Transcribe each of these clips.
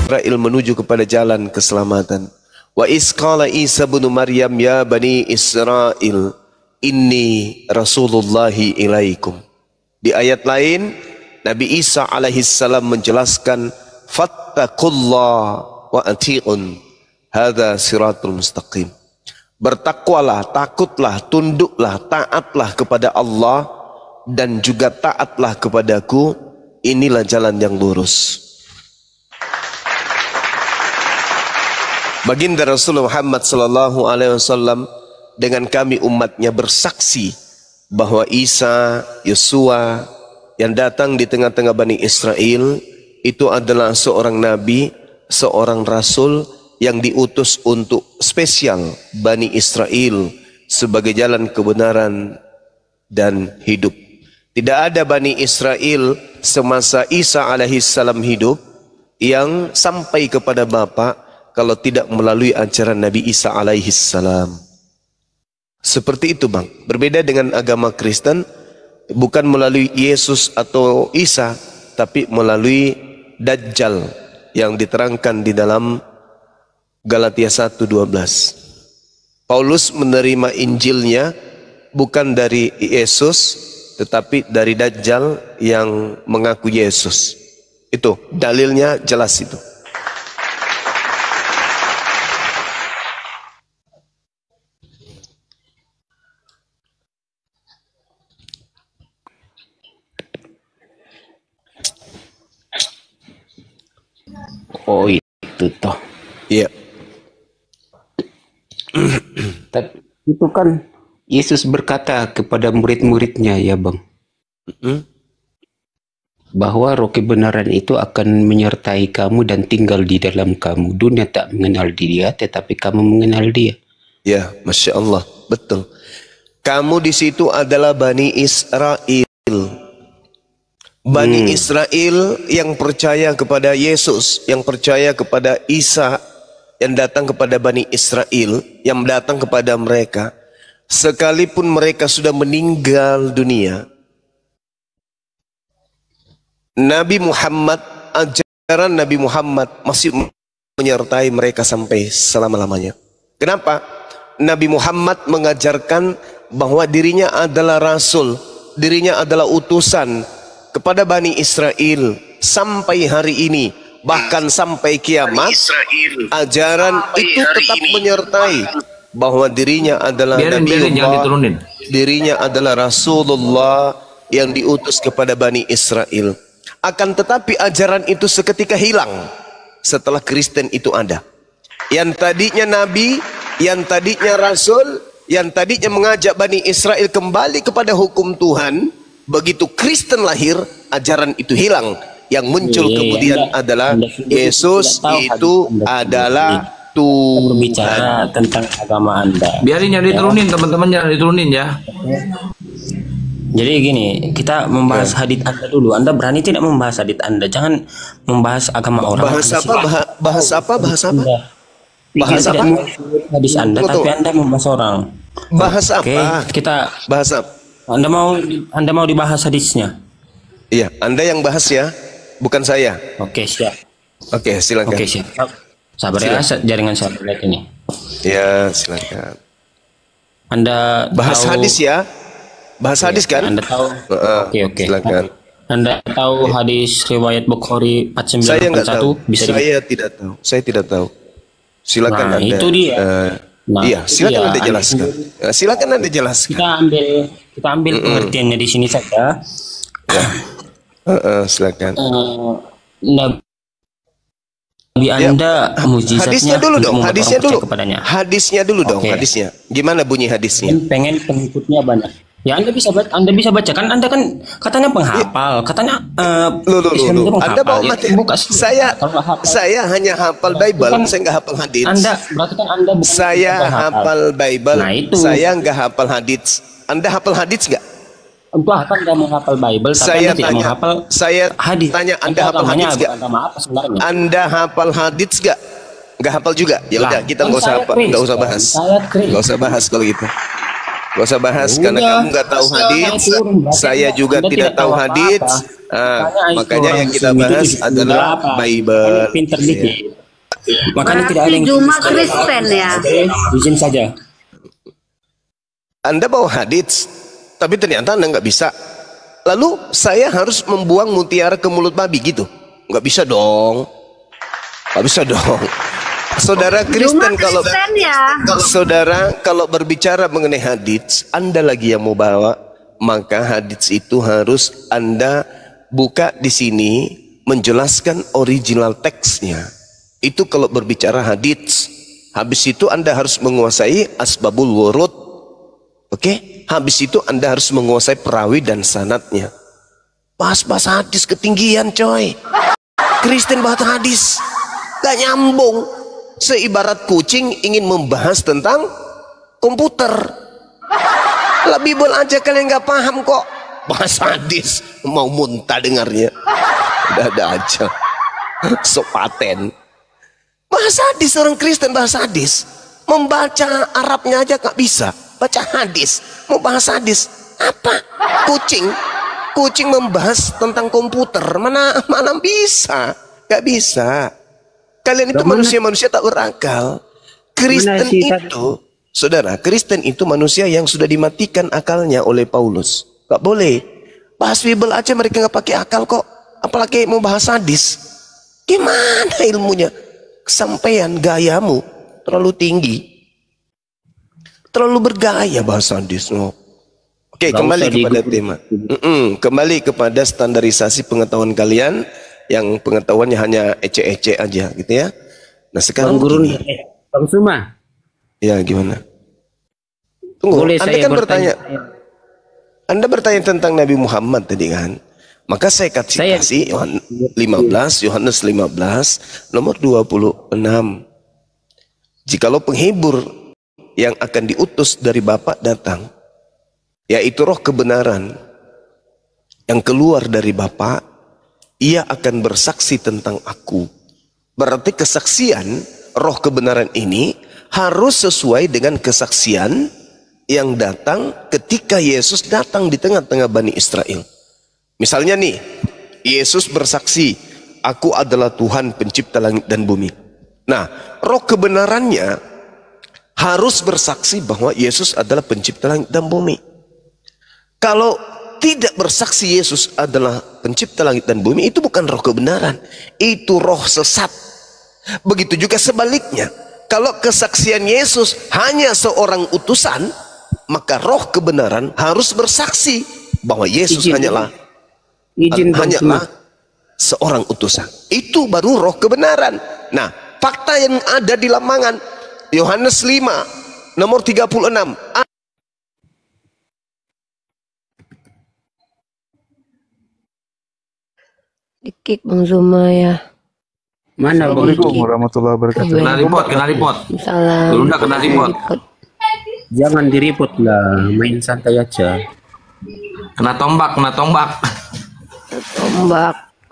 Israel menuju kepada jalan keselamatan. Wa isqala Isa bin Maryam ya bani Israel inni rasulullahi ilaikum. Di ayat lain Nabi Isa alaihissalam menjelaskan fattaqullah wa ati'un hadza siratul mustaqim. Bertakwalah, takutlah, tunduklah, taatlah kepada Allah dan juga taatlah kepadaku. Inilah jalan yang lurus. Baginda Rasulullah Muhammad sallallahu alaihi wasallam dengan kami umatnya bersaksi bahwa Isa, Yosua yang datang di tengah-tengah Bani Israel itu adalah seorang nabi, seorang rasul yang diutus untuk spesial Bani Israel sebagai jalan kebenaran dan hidup. Tidak ada Bani Israel semasa Isa alaihissalam hidup yang sampai kepada Bapa kalau tidak melalui ajaran Nabi Isa alaihissalam. Seperti itu bang. Berbeda dengan agama Kristen, bukan melalui Yesus atau Isa, tapi melalui Dajjal yang diterangkan di dalam Galatia 1:12. Paulus menerima Injilnya bukan dari Yesus, tetapi dari Dajjal yang mengaku Yesus. Itu dalilnya jelas itu. Oh itu toh. Iya. Tapi itu kan Yesus berkata kepada murid-muridnya ya bang, bahwa roh kebenaran itu akan menyertai kamu dan tinggal di dalam kamu. Dunia tak mengenal dia, tetapi kamu mengenal dia. Ya, Masya Allah, betul. Kamu di situ adalah Bani Israel. Bani Israel yang percaya kepada Yesus, yang percaya kepada Isa, yang datang kepada Bani Israel, yang datang kepada mereka, sekalipun mereka sudah meninggal dunia, Nabi Muhammad, ajaran Nabi Muhammad masih menyertai mereka sampai selama-lamanya. Kenapa? Nabi Muhammad mengajarkan bahwa dirinya adalah rasul, dirinya adalah utusan kepada Bani Israel sampai hari ini, bahkan sampai kiamat. Ajaran itu tetap menyertai bahwa dirinya adalah Nabiullah, dirinya adalah Rasulullah yang diutus kepada Bani Israel. Akan tetapi ajaran itu seketika hilang setelah Kristen itu ada. Yang tadinya Nabi, yang tadinya Rasul, yang tadinya mengajak Bani Israel kembali kepada hukum Tuhan, begitu Kristen lahir, ajaran itu hilang. Yang muncul kemudian adalah Yesus itu adalah Tuhan. Berbicara tentang agama Anda. Biarin yang diturunin, teman-teman jangan diturunin ya. Jadi gini, kita membahas hadits Anda dulu. Anda berani tidak membahas hadits Anda? Jangan membahas agama orang. Bahas apa? Bahas apa? Bahas apa? Bahas apa? Hadis Anda, betul. tapi Anda membahas orang. Bahas Oke, apa? kita Bahas apa? Anda mau dibahas hadisnya? Iya, Anda yang bahas ya, bukan saya. Oke, siap. Oke, silakan. Oke, siap. Sabar ya, jaringan saya lihat ini. Ya, silakan. Anda Bahas tahu, hadis ya. Bahas hadis kan? Anda tahu? Oke. Silakan. Anda tahu hadis riwayat Bukhari Saya nggak tahu. 4941? Bisa Tidak tahu. Saya tidak tahu. Silakan Nah, Anda. itu dia. Iya, silakan Anda jelaskan. Silakan Anda jelaskan. Kita ambil pengertiannya di sini saja. Silakan. Nabi Anda mujizatnya. Hadisnya dulu dong. Hadisnya dulu. Kepadanya. Hadisnya dulu dong. Oke. Hadisnya. Gimana bunyi hadisnya? Pengen pengikutnya banyak. Ya Anda bisa baca kan, Anda kan katanya penghafal, katanya Islam itu Anda bawa materi. Kalau Saya hanya hafal Bible, kan, saya nggak hafal hadis. Anda berarti kan Anda bukan Saya hafal Bible, Nah, itu. saya nggak hafal hadis. Anda hafal hadis nggak? Entah kan Anda menghafal Bible, tapi Saya Anda tidak tanya, menghafal saya hadis. tanya Anda hafal agamanya hadis nggak? agama apa sebenarnya? Anda hafal hadis nggak? Nggak hafal juga. Ya udah, kita kan nggak usah saya Kristen, bahas. saya Kristen. Nggak usah bahas kalau gitu. Gak usah bahas karena kamu nggak tahu hadits, saya juga tidak tahu hadits. Makanya yang kita bahas adalah Bible. Pinter dikit. Makanya tidak ada yang cuma Kristen ya. Izin saja. Anda bawa hadits, tapi ternyata Anda nggak bisa. Lalu saya harus membuang mutiara ke mulut babi gitu? Nggak bisa dong. Nggak bisa dong. Saudara Kristen kalau berbicara mengenai hadits, Anda lagi yang mau bawa, maka hadits itu harus Anda buka di sini menjelaskan original teksnya. Itu kalau berbicara hadits. Habis itu Anda harus menguasai asbabul wurud. Oke? Habis itu Anda harus menguasai perawi dan sanadnya. Bahas-bahas hadis ketinggian coy. Kristen bahas hadis gak nyambung. Seibarat kucing ingin membahas tentang komputer. Lah Bible aja kalian gak paham kok. Bahas hadis mau muntah dengarnya. Udah ada aja. Sok paten. Bahas hadis, orang Kristen bahas hadis. Membaca Arabnya aja gak bisa. Baca hadis, mau bahas hadis. Apa? Kucing membahas tentang komputer. Mana bisa? Gak bisa. Kalian itu manusia-manusia tak berakal. Kristen itu, saudara, Kristen itu manusia yang sudah dimatikan akalnya oleh Paulus. Gak boleh. Bahas Bible aja mereka gak pakai akal kok. Apalagi mau bahas hadis. Gimana ilmunya? Kesampaian gayamu terlalu tinggi. Terlalu bergaya bahas hadis. Oke, kembali kepada tema. Kembali kepada standarisasi pengetahuan kalian. Yang pengetahuannya hanya ece-ece aja gitu ya. Nah sekarang Bang Suma. Ya gimana? Tunggu, Boleh Anda saya kan bertanya. Anda bertanya tentang Nabi Muhammad tadi kan? Maka saya kasih Yohanes 15 nomor 26. Jikalau penghibur yang akan diutus dari Bapa datang, yaitu roh kebenaran yang keluar dari Bapa, ia akan bersaksi tentang aku. Berarti kesaksian roh kebenaran ini harus sesuai dengan kesaksian yang datang ketika Yesus datang di tengah-tengah Bani Israel. Misalnya nih, Yesus bersaksi, aku adalah Tuhan pencipta langit dan bumi. Nah, roh kebenarannya harus bersaksi bahwa Yesus adalah pencipta langit dan bumi. Kalau tidak bersaksi Yesus adalah pencipta langit dan bumi, itu bukan roh kebenaran, itu roh sesat. Begitu juga sebaliknya, kalau kesaksian Yesus hanya seorang utusan, maka roh kebenaran harus bersaksi bahwa Yesus hanyalah seorang utusan. Itu baru roh kebenaran. Nah, fakta yang ada di lamangan Yohanes 5 nomor 36. Dikik Bang Zuma ya. Mana Bang? Assalamualaikum warahmatullahi wabarakatuh. Kena report. Salam. Belum kena report. Jangan diripot lah, main santai aja. Kena tombak. Tombak.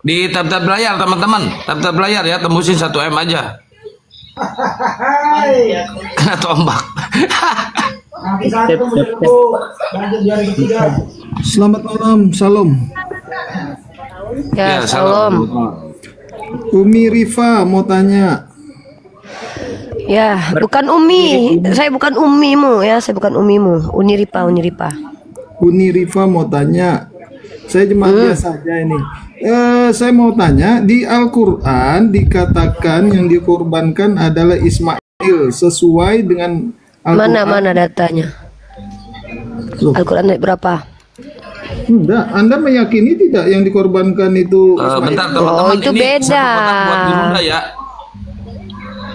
Di tab-tab layar teman-teman. Tab-tab layar ya, tembusin 1 M aja. Kena tombak. Selamat malam, salam. Ya, salam. Umi Rifa mau tanya. Ya, bukan Umi. Saya bukan umimu ya, saya bukan umimu. Uni Rifa. Uni Rifa mau tanya. Saya cuma biasa saja ini. Saya mau tanya, di Al-Quran dikatakan yang dikorbankan adalah Ismail sesuai dengan Al-Quran. Mana datanya? Al-Quran ayat berapa? Enggak, Anda meyakini tidak yang dikorbankan itu Ismail? Bentar teman-teman, itu ini beda. satu kotak buat dirunda ya.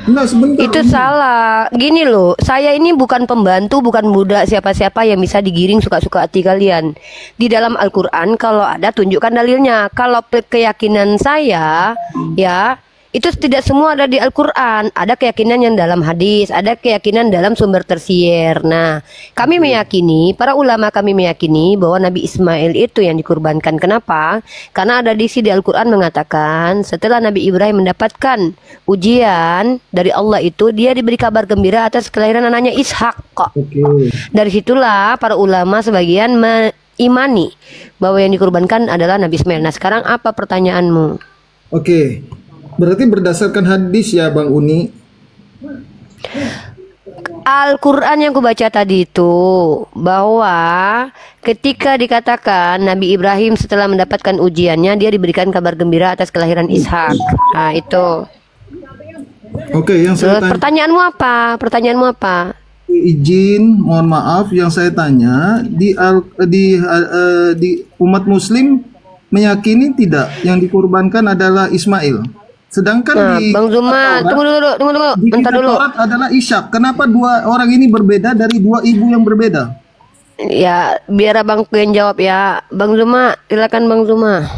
Enggak, sebentar. Itu salah. Gini loh, saya ini bukan pembantu, bukan budak siapa-siapa yang bisa digiring suka-suka hati kalian. Di dalam Al-Quran kalau ada tunjukkan dalilnya. Kalau keyakinan saya ya Itu tidak semua ada di Al-Quran. Ada keyakinan yang dalam hadis, ada keyakinan dalam sumber tersier. Nah, kami meyakini, para ulama kami meyakini bahwa Nabi Ismail itu yang dikurbankan. Kenapa? Karena ada di Al-Quran mengatakan setelah Nabi Ibrahim mendapatkan ujian dari Allah itu, dia diberi kabar gembira atas kelahiran anaknya Ishak. Dari situlah para ulama sebagian imani bahwa yang dikurbankan adalah Nabi Ismail. Nah, sekarang apa pertanyaanmu? Oke. Berarti berdasarkan hadis ya Bang Uni? Al-Quran yang kubaca tadi itu bahwa ketika dikatakan Nabi Ibrahim setelah mendapatkan ujiannya, dia diberikan kabar gembira atas kelahiran Ishak. Nah, itu. Oke, yang saya tanya. Pertanyaanmu apa? Izin, mohon maaf, yang saya tanya di umat Muslim meyakini tidak yang dikurbankan adalah Ismail. Sedangkan Nah, Bang Zuma, tunggu dulu. di Bentar kitab dulu. Taurat adalah Ishak. Kenapa dua orang ini berbeda dari dua ibu yang berbeda? Ya, biar Abang yang jawab ya. Bang Zuma, silakan Bang Zuma.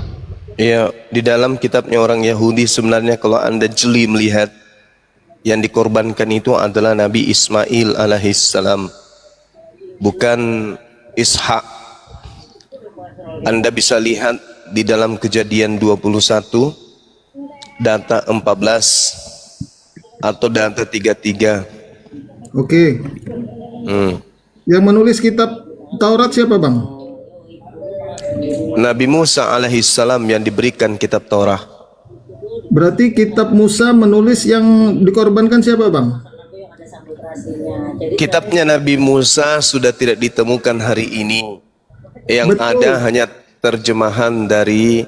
Ya, di dalam kitabnya orang Yahudi sebenarnya kalau Anda jeli melihat yang dikorbankan itu adalah Nabi Ismail alaihissalam, bukan Ishak. Anda bisa lihat di dalam Kejadian 21 data 14 atau data 33. Oke. Yang menulis kitab Taurat siapa Bang? Nabi Musa alaihissalam yang diberikan kitab Taurat. Berarti kitab Musa menulis yang dikorbankan siapa Bang? Kitabnya Nabi Musa sudah tidak ditemukan hari ini. Yang ada hanya terjemahan dari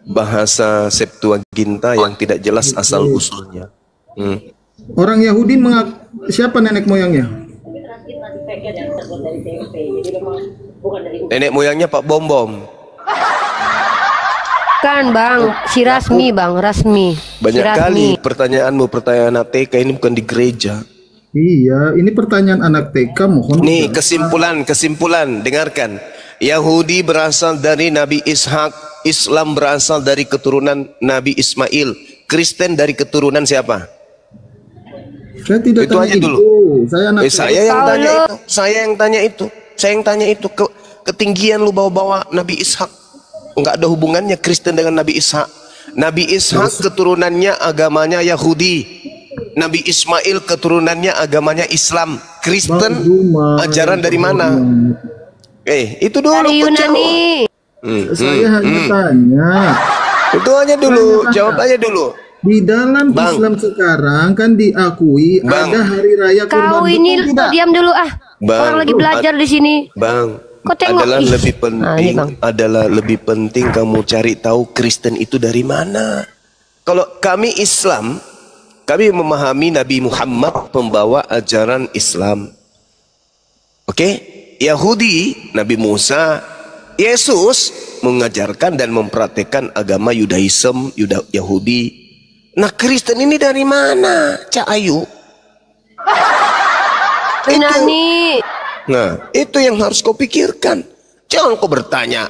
bahasa Septuaginta yang tidak jelas asal usulnya. Orang Yahudi siapa nenek moyangnya? Nenek moyangnya Pak Bom Bom. Kan Bang, si Rasmi Bang, Rasmi. Banyak si Rasmi. kali pertanyaanmu, pertanyaan anak TK ini bukan di gereja. Iya, ini pertanyaan anak TK, mohon. Nih kesimpulan, dengarkan. Yahudi berasal dari Nabi Ishak, Islam berasal dari keturunan Nabi Ismail, Kristen dari keturunan siapa? Saya tidak Itu tanya aja itu. dulu. Saya yang tanya itu. Ketinggian lu bawa-bawa Nabi Ishak. Enggak ada hubungannya Kristen dengan Nabi Ishak. Nabi Ishak keturunannya agamanya Yahudi. Nabi Ismail keturunannya agamanya Islam. Kristen ajaran dari mana? Itu dulu. Dari Yunani. Saya hanya tanya. Itu aja dulu, jawab aja dulu. Di dalam Islam sekarang kan diakui ada hari raya kurban. Kau ini diam dulu orang lagi belajar di sini. Bang, Kau tengok adalah lebih penting kamu cari tahu Kristen itu dari mana. Kalau kami Islam, kami memahami Nabi Muhammad pembawa ajaran Islam. Oke? Yahudi, Nabi Musa, Yesus mengajarkan dan mempraktekkan agama Yudaism, Yahudi. Nah, Kristen ini dari mana, Cak Ayu? Yunani. Nah, itu yang harus kau pikirkan. Jangan kau bertanya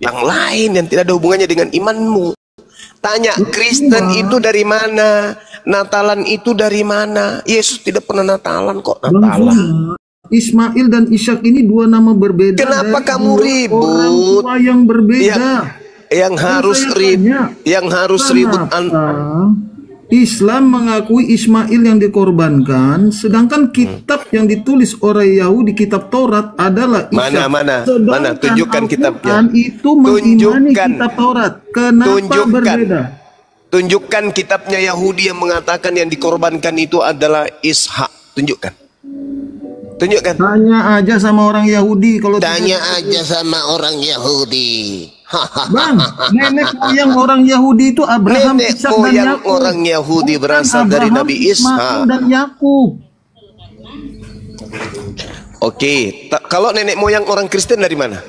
yang lain yang tidak ada hubungannya dengan imanmu. Tanya, Kristen itu dari mana? Natalan itu dari mana? Yesus tidak pernah Natalan kok, Natalan. Ismail dan Ishak ini dua nama berbeda. Kenapa kamu ribut? Orang tua yang berbeda. Yang harus ribut. Islam mengakui Ismail yang dikorbankan, sedangkan kitab yang ditulis oleh Yahudi, kitab Taurat adalah Ishak. Mana? Tunjukkan kitabnya. Itu mengimani kitab Taurat. Kenapa berbeda? Tunjukkan kitabnya Yahudi yang mengatakan yang dikorbankan itu adalah Ishak. Tunjukkan. Tanya aja sama orang Yahudi kalau sama orang Yahudi. Bang, nenek moyang orang Yahudi itu Abraham, Ishak dan Yakub. Orang Yahudi berasal dari Nabi Ishak dan Yakub. Oke, kalau nenek moyang orang Kristen dari mana?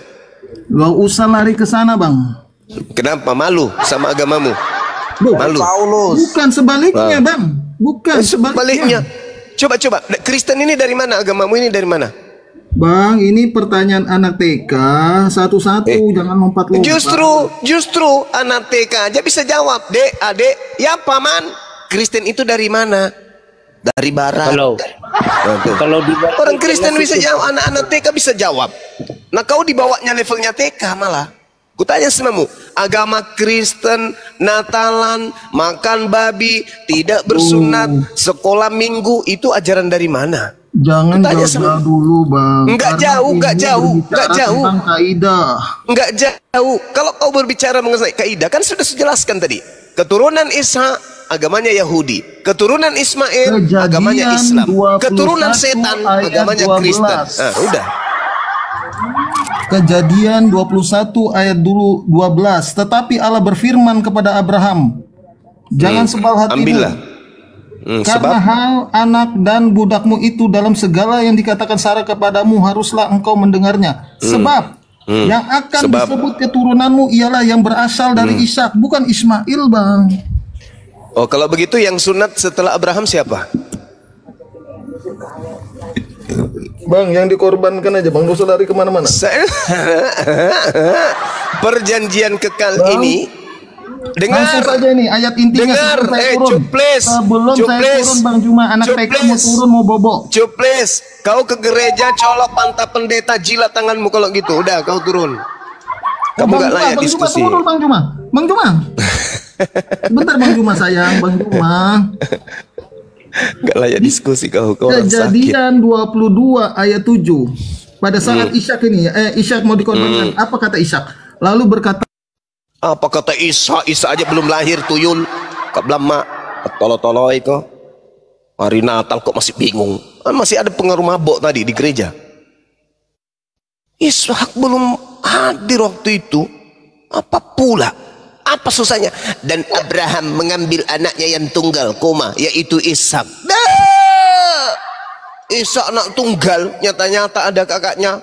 Gak usah lari ke sana, Bang. Kenapa? Malu sama agamamu? Malu. Bukan sebaliknya, Bang. Bukan sebaliknya. Coba. Kristen ini dari mana? Agamamu ini dari mana? Bang, ini pertanyaan anak TK satu-satu, jangan lompat-lompat. Justru anak TK aja bisa jawab. Dek, adek, ya paman. Kristen itu dari mana? Dari barat. Kalau di Orang Kristen bisa jawab, anak-anak TK bisa jawab. Nah kau dibawanya levelnya TK malah. Kutanya semamu, agama Kristen, Natalan, makan babi, tidak bersunat, sekolah minggu, itu ajaran dari mana? Jangan jauh dulu, Bang. Enggak jauh, enggak jauh, enggak jauh. Tentang kaidah. Enggak jauh. Kalau kau berbicara mengenai kaidah, kan sudah sejelaskan tadi. Keturunan Ishak, agamanya Yahudi. Keturunan Ismail, agamanya Islam. Keturunan setan, agamanya Kristen. Nah, udah. Kejadian 21 ayat dulu 12. Tetapi Allah berfirman kepada Abraham, jangan sebal hatimu. Ambillah. Karena hal anak dan budakmu itu dalam segala yang dikatakan Sarah kepadamu haruslah engkau mendengarnya. Sebab yang akan disebut keturunanmu ialah yang berasal dari Ishak, bukan Ismail, Bang. Oh, kalau begitu yang sunat setelah Abraham siapa? Bang, yang dikorbankan aja, Bang. Gak usah lari kemana-mana. Perjanjian kekal Bang, ini. Dengar. langsung saja nih ayat intinya. Dengar. Cuples. Sebelum saya turun, Bang Juma, anak TK mau turun, mau bobo. Cuples, kau ke gereja colok pantat pendeta, jilat tanganmu kalau gitu. Udah, kau turun. Kamu gak layak diskusi. Bang Juma. Bentar, Bang Juma sayang, Bang Juma. Gak layak diskusi kau orang sakit. Kejadian 22 ayat 7. Pada saat Ishak ini, Ishak mau dikorbankan. Apa kata Ishak? Lalu berkata, apa kata Isa? Isa aja belum lahir tuyul. Kak Blama, tolo-tolo itu. Hari Natal kok masih bingung. Masih ada pengaruh mabok tadi di gereja. Ishak belum hadir waktu itu. Apa pula? Apa susahnya? Dan Abraham mengambil anaknya yang tunggal, yaitu Ishak. Ishak anak tunggal, nyata-nyata ada kakaknya.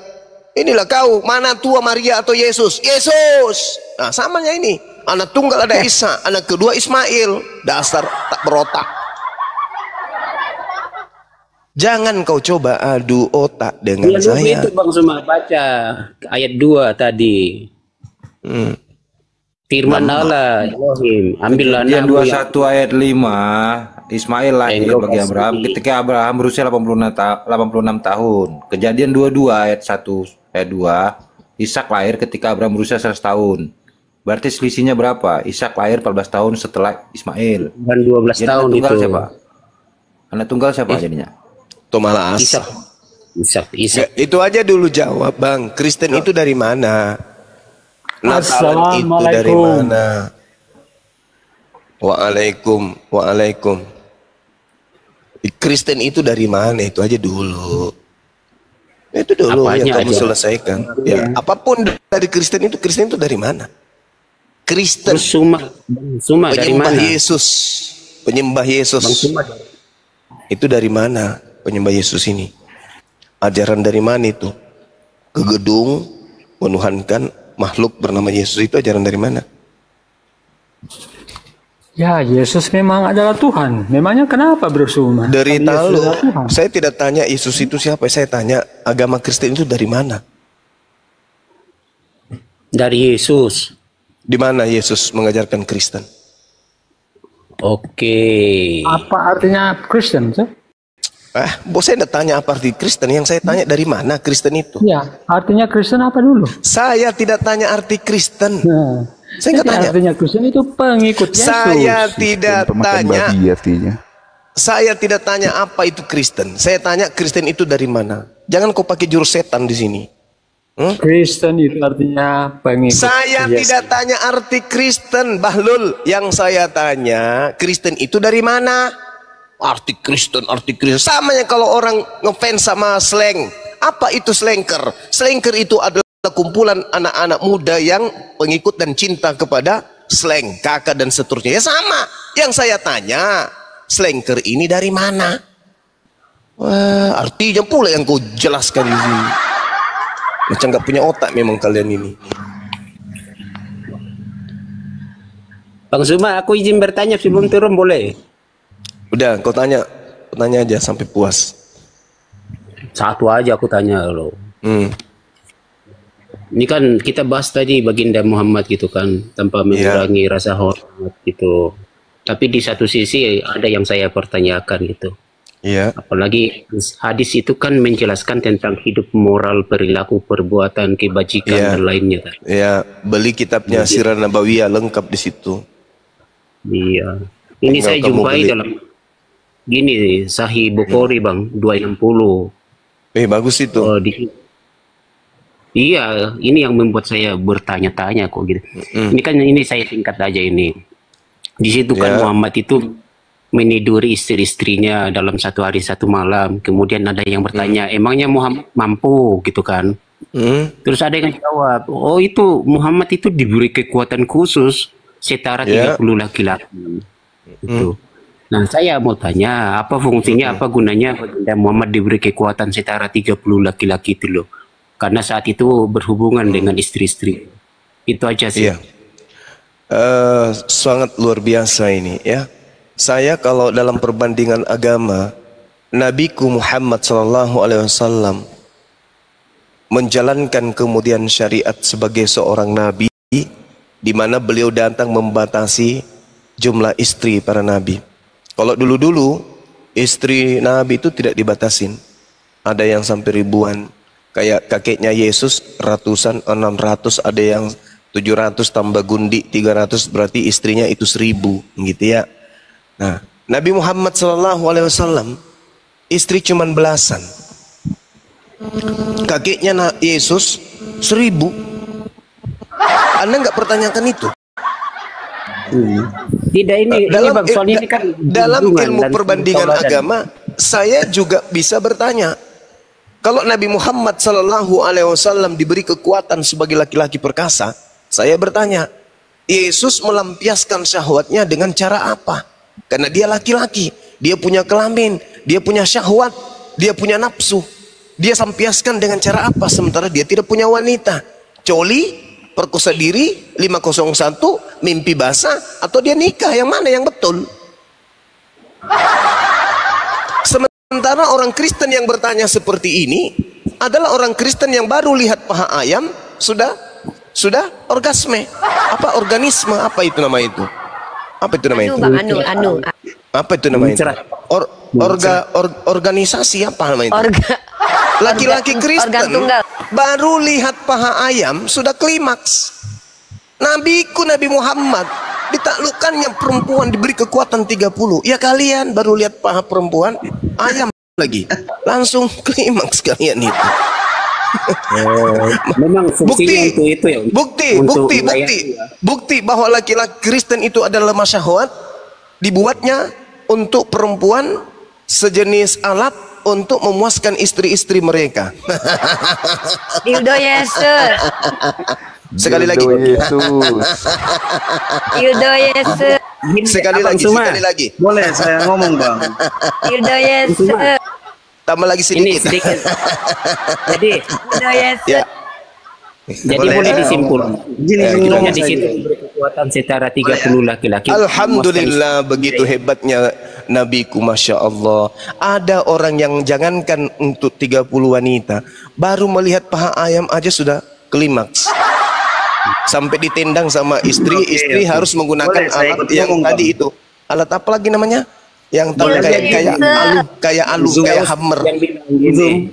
Inilah kau, mana tua Maria atau Yesus? Yesus. Nah, samanya ini. Anak tunggal ada Ishak, anak kedua Ismail. Dasar tak berotak. Jangan kau coba adu otak dengan saya. Itu Bang Suma baca ayat 2 tadi. Firman Allah, Elohim, ambillah anakmu yang 21 ayat 5, Ismail lahir bagi Abraham ketika Abraham berusia 86 tahun. Kejadian 22 ayat 1 ayat 2, Ishak lahir ketika Abraham berusia 100 tahun. Berarti selisihnya berapa? Ishak lahir 14 tahun setelah Ismail. Dan 12 tahun anak tunggal itu. siapa? Anak tunggal siapa jadinya? Itu malah Ishak. Ya, itu aja dulu jawab, Bang. Kristen itu dari mana? Natalan itu dari mana? Waalaikum. Kristen itu dari mana? Itu aja dulu. Itu dulu yang kamu selesaikan. Ya, apapun dari Kristen itu dari mana? Kristen. Suma dari mana? Penyembah Yesus. Itu dari mana? Penyembah Yesus ini. Ajaran dari mana itu? Ke gedung menuhankan makhluk bernama Yesus, itu ajaran dari mana? Ya, Yesus memang adalah Tuhan. Memangnya kenapa bersuma? Dari tahu. Saya tidak tanya Yesus itu siapa, saya tanya agama Kristen itu dari mana? Dari Yesus. Di mana Yesus mengajarkan Kristen? Oke. Apa artinya Kristen? Bos saya tidak tanya apa arti Kristen, yang saya tanya dari mana Kristen itu? Ya, artinya Kristen apa dulu? Saya tidak tanya arti Kristen. Nah, saya nggak tanya. Artinya Kristen itu pengikut Yesus. Saya tidak tanya. Artinya. Saya tidak tanya apa itu Kristen. Saya tanya Kristen itu dari mana. Jangan kau pakai jurus setan di sini. Kristen itu artinya pengikut Saya Yesus. tidak tanya arti Kristen, Bahlul. Yang saya tanya Kristen itu dari mana? Arti Kristen. Samanya kalau orang ngefans sama slang. Apa itu slanker? Slanker itu adalah kumpulan anak-anak muda yang pengikut dan cinta kepada slang, kakak dan seterusnya. Ya sama. Yang saya tanya, slanker ini dari mana? Wah, artinya pula yang kau jelaskan di sini. Macam nggak punya otak memang kalian ini. Bang Suma, aku izin bertanya sebelum turun boleh? Udah, kau tanya aja sampai puas. Satu aja aku tanya lo. Ini kan kita bahas tadi baginda Muhammad gitu kan, tanpa mengurangi rasa hormat gitu. Tapi di satu sisi ada yang saya pertanyakan gitu. Iya. Apalagi hadis itu kan menjelaskan tentang hidup moral, perilaku, perbuatan, kebajikan Iya. dan lainnya kan. Ya, beli kitabnya Sirah Nabawiyah lengkap di situ. Iya. Ini Tinggal saya kamu jumpai beli. dalam gini Sahih Bukhari Bang 260. Bagus itu. Iya, ini yang membuat saya bertanya-tanya kok gitu. Ini kan ini saya singkat aja ini. Di situ kan Muhammad itu meniduri istri-istrinya dalam satu hari satu malam. Kemudian ada yang bertanya, emangnya Muhammad mampu gitu kan? Terus ada yang jawab, oh itu Muhammad itu diberi kekuatan khusus setara 30 laki-laki. Gitu. Nah saya mau tanya, apa fungsinya, apa gunanya baginda Muhammad diberi kekuatan setara 30 laki-laki itu loh? Karena saat itu berhubungan dengan istri-istri. Itu aja sih. Iya. Sangat luar biasa ini ya. Saya kalau dalam perbandingan agama, Nabiku Muhammad SAW menjalankan kemudian syariat sebagai seorang nabi, di mana beliau datang membatasi jumlah istri para nabi. Kalau dulu-dulu istri nabi itu tidak dibatasin, ada yang sampai ribuan. Kayak kakeknya Yesus ratusan, 600, ada yang 700 tambah gundi 300, berarti istrinya itu 1000 gitu ya. Nah, Nabi Muhammad SAW istri cuman belasan. Kakeknya Yesus 1000. Anda nggak pertanyakan itu? Tidak ini Bang, soal ini kan dalam ilmu dan perbandingan agama, saya juga bisa bertanya. Kalau Nabi Muhammad SAW diberi kekuatan sebagai laki-laki perkasa, saya bertanya, Yesus melampiaskan syahwatnya dengan cara apa? Karena dia laki-laki, dia punya kelamin, dia punya syahwat, dia punya nafsu. Dia lampiaskan dengan cara apa? Sementara dia tidak punya wanita. Coli, perkosa diri, 501, mimpi basah, atau dia nikah? Yang mana yang betul? Sementara orang Kristen yang bertanya seperti ini adalah orang Kristen yang baru lihat paha ayam sudah orgasme. Apa organisme? Apa itu nama itu? Apa itu nama itu? Apa itu nama itu? Organisasi apa nama itu? Laki-laki Kristen baru lihat paha ayam sudah klimaks. Nabiku Nabi Muhammad ditaklukkannya perempuan diberi kekuatan 30. Ya kalian baru lihat paha perempuan, ayam lagi langsung klimaks kalian itu. Memang fungsinya itu ya. Bukti bahwa laki-laki Kristen itu adalah lemah syahwat, dibuatnya untuk perempuan sejenis alat untuk memuaskan istri-istri mereka. Dildo Yesus. Sekali lagi. Dildo Yesus. Sekali lagi. Boleh saya ngomong Bang? Dildo Yesus. Tambah lagi sedikit. Ini sedikit. Jadi, Dildo Yesus. Ya. Jadi boleh disimpulkan. Kiranya di situ berkekuatan setara 30 laki-laki. Alhamdulillah, begitu hebatnya Nabiku, Masya Allah. Ada orang yang jangankan untuk 30 wanita, baru melihat paha ayam aja sudah klimaks. Sampai ditendang sama istri, istri harus menggunakan alat yang tadi itu. Alat apa lagi namanya? Yang tahu kayak alu, kayak hammer.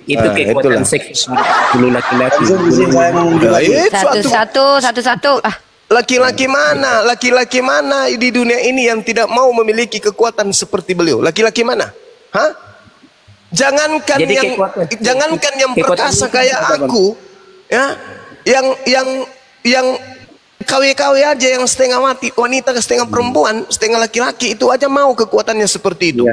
Itu kekuatan seks 30 laki-laki. Satu-satu. Laki-laki mana? Laki-laki mana di dunia ini yang tidak mau memiliki kekuatan seperti beliau? Laki-laki mana? Hah? Jangankan yang perkasa kayak aku, ya, yang KW-KW aja yang setengah mati, wanita setengah perempuan, setengah laki-laki, itu aja mau kekuatannya seperti itu.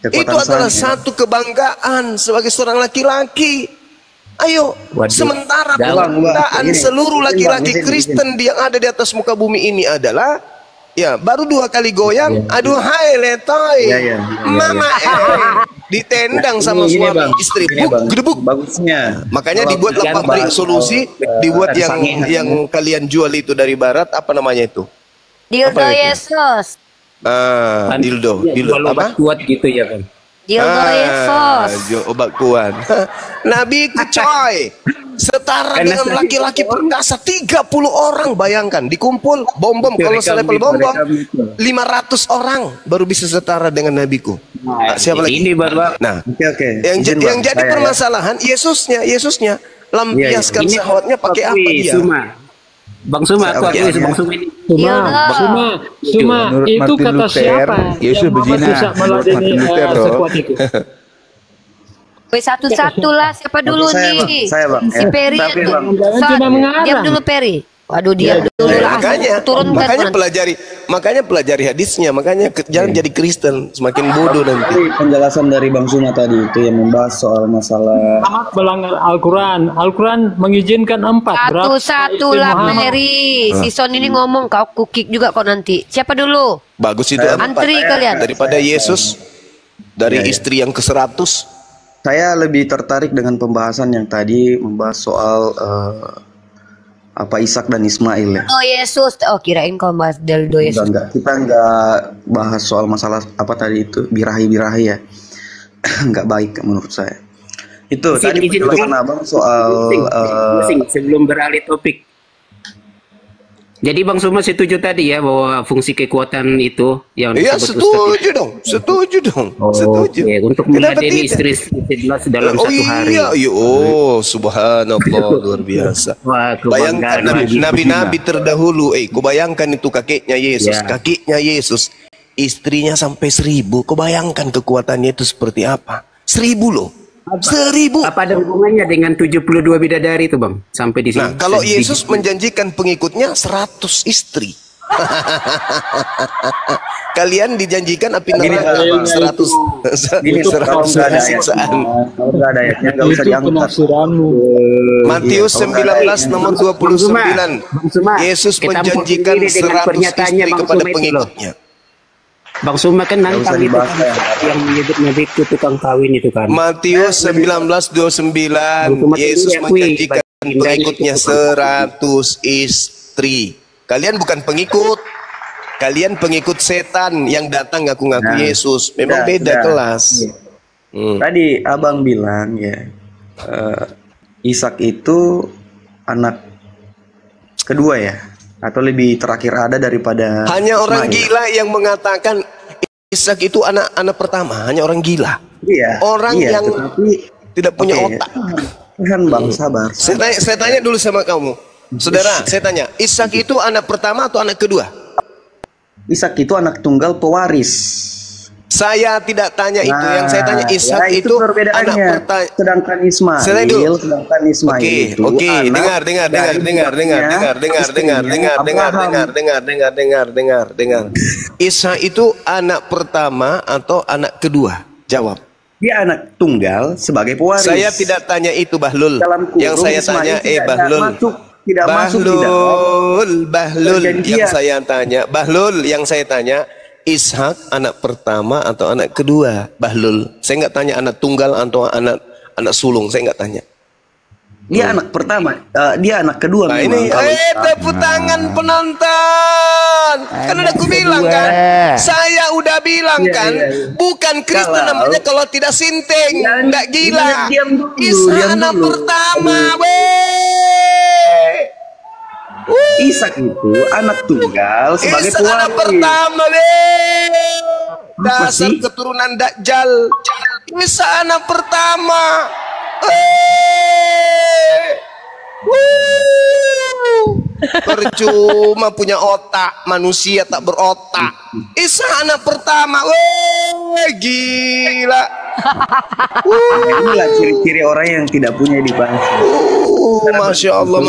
Itu adalah satu kebanggaan sebagai seorang laki-laki. Ayo, sementara penderitaan seluruh laki-laki Kristen yang ada di atas muka bumi ini adalah, ya, baru 2 kali goyang, aduh hai letoy, mama ditendang sama suami istri, gedebuk. Bagusnya. Makanya dibuat pabrik solusi, dibuat yang kalian jual itu dari barat, apa namanya itu? Dildo Yesus. Dildo apa? Kuat gitu ya kan. Dildo Yesus. Obat kuat. Nabi ku coy. Setara dengan laki-laki perkasa 30 orang, bayangkan dikumpul bom-bom, kalau selevel bom-bom 500 orang baru bisa setara dengan nabiku. Nah, siapa lagi? Ini baru. Nah, Oke. yang jadi permasalahan Yesusnya lampiaskan syahwatnya pakai apa dia? Bang Suma, aku Bang Suma ini. Suma, itu kata siapa? Yesus berzina. Susah meladeni sekuat itu. Satu-satu lah, siapa dulu nih? Saya, Bang. Si Peri itu. Cuma mengarang. Diam dulu Peri. Waduh, diam dulu lah. Makanya pelajari hadisnya, makanya jangan jadi Kristen, semakin bodoh nanti. Penjelasan dari Bang Suma tadi itu yang membahas soal masalah Melanggar Al-Quran. Al-Quran mengizinkan 4. Satu-satu lah Peri. Si Son ini ngomong, kau kukik juga kau nanti. Siapa dulu? Bagus itu Antri kalian. daripada Yesus dari istri yang ke-100. saya lebih tertarik dengan pembahasan yang tadi membahas soal Ishak dan Ismail ya. Oh Yesus, kirain kau bahas Deldo Yesus. Enggak, kita enggak bahas soal masalah apa tadi itu birahi-birahi ya. Enggak baik menurut saya. Itu tadi penjelasan Abang soal sebelum beralih topik. Jadi Bang Suma setuju tadi ya bahwa fungsi kekuatan itu yang setuju dong. Setuju. Okay. Untuk meladeni istri 11 dalam satu hari. Subhanallah, luar biasa. Bayangkan nabi-nabi terdahulu, kau bayangkan itu kakeknya Yesus, istrinya sampai 1000. Kau bayangkan kekuatannya itu seperti apa? 1000 loh. 1000. Apa ada hubungannya dengan 72 bidadari itu Bang? Sampai di sini. Nah, kalau Yesus menjanjikan pengikutnya 100 istri. Kalian dijanjikan api neraka 100. Ini kalau nggak ada siksaan. Kalau nggak ada ayatnya nggak usah diangkat. Matius 19 nomor 29. Yesus menjanjikan 100 istri kepada pengikutnya. Bang Suma kan nantang itu kan, yang menyebut Nabi itu tukang kawin itu kan. Matius 19:29 Yesus menjanjikan pengikutnya 100 istri. Kalian bukan pengikut. Kalian pengikut setan yang datang ngaku-ngaku Yesus. Memang beda kelas. Tadi Abang bilang ya, Ishak itu anak kedua ya, atau lebih terakhir ada daripada hanya orang Ismail. gila yang mengatakan Ishak itu anak pertama, hanya orang gila. Iya. Orang yang tidak punya otak. Kan Bang, sabar. Saya tanya dulu sama kamu. Saudara, saya tanya, Ishak itu anak pertama atau anak kedua? Ishak itu anak tunggal pewaris. Saya tidak tanya itu, yang saya tanya Ishak itu anak pertama. Sedangkan Ismail dengar. Ishak itu anak pertama atau anak kedua? Jawab. Dia anak tunggal sebagai pewaris. Saya tidak tanya itu Bahlul. Yang saya tanya Bahlul yang saya tanya Ishak anak pertama atau anak kedua? Bahlul. Saya nggak tanya anak tunggal atau anak sulung, saya nggak tanya. Dia anak pertama, dia anak kedua. Nah ini, tepuk tangan penonton. Kan udah aku bilang kan, saya udah bilang kan, bukan Kristen namanya kalau tidak sinting, nggak gila. Ishak anak pertama, Ishak itu anak tunggal sebagai pewaris. Anak pertama, dasar keturunan Dajjal. Ishak anak pertama. Percuma punya otak, manusia tak berotak. Ishak anak pertama, gila. Inilah ciri-ciri orang yang tidak punya dibahas. Masya Allah.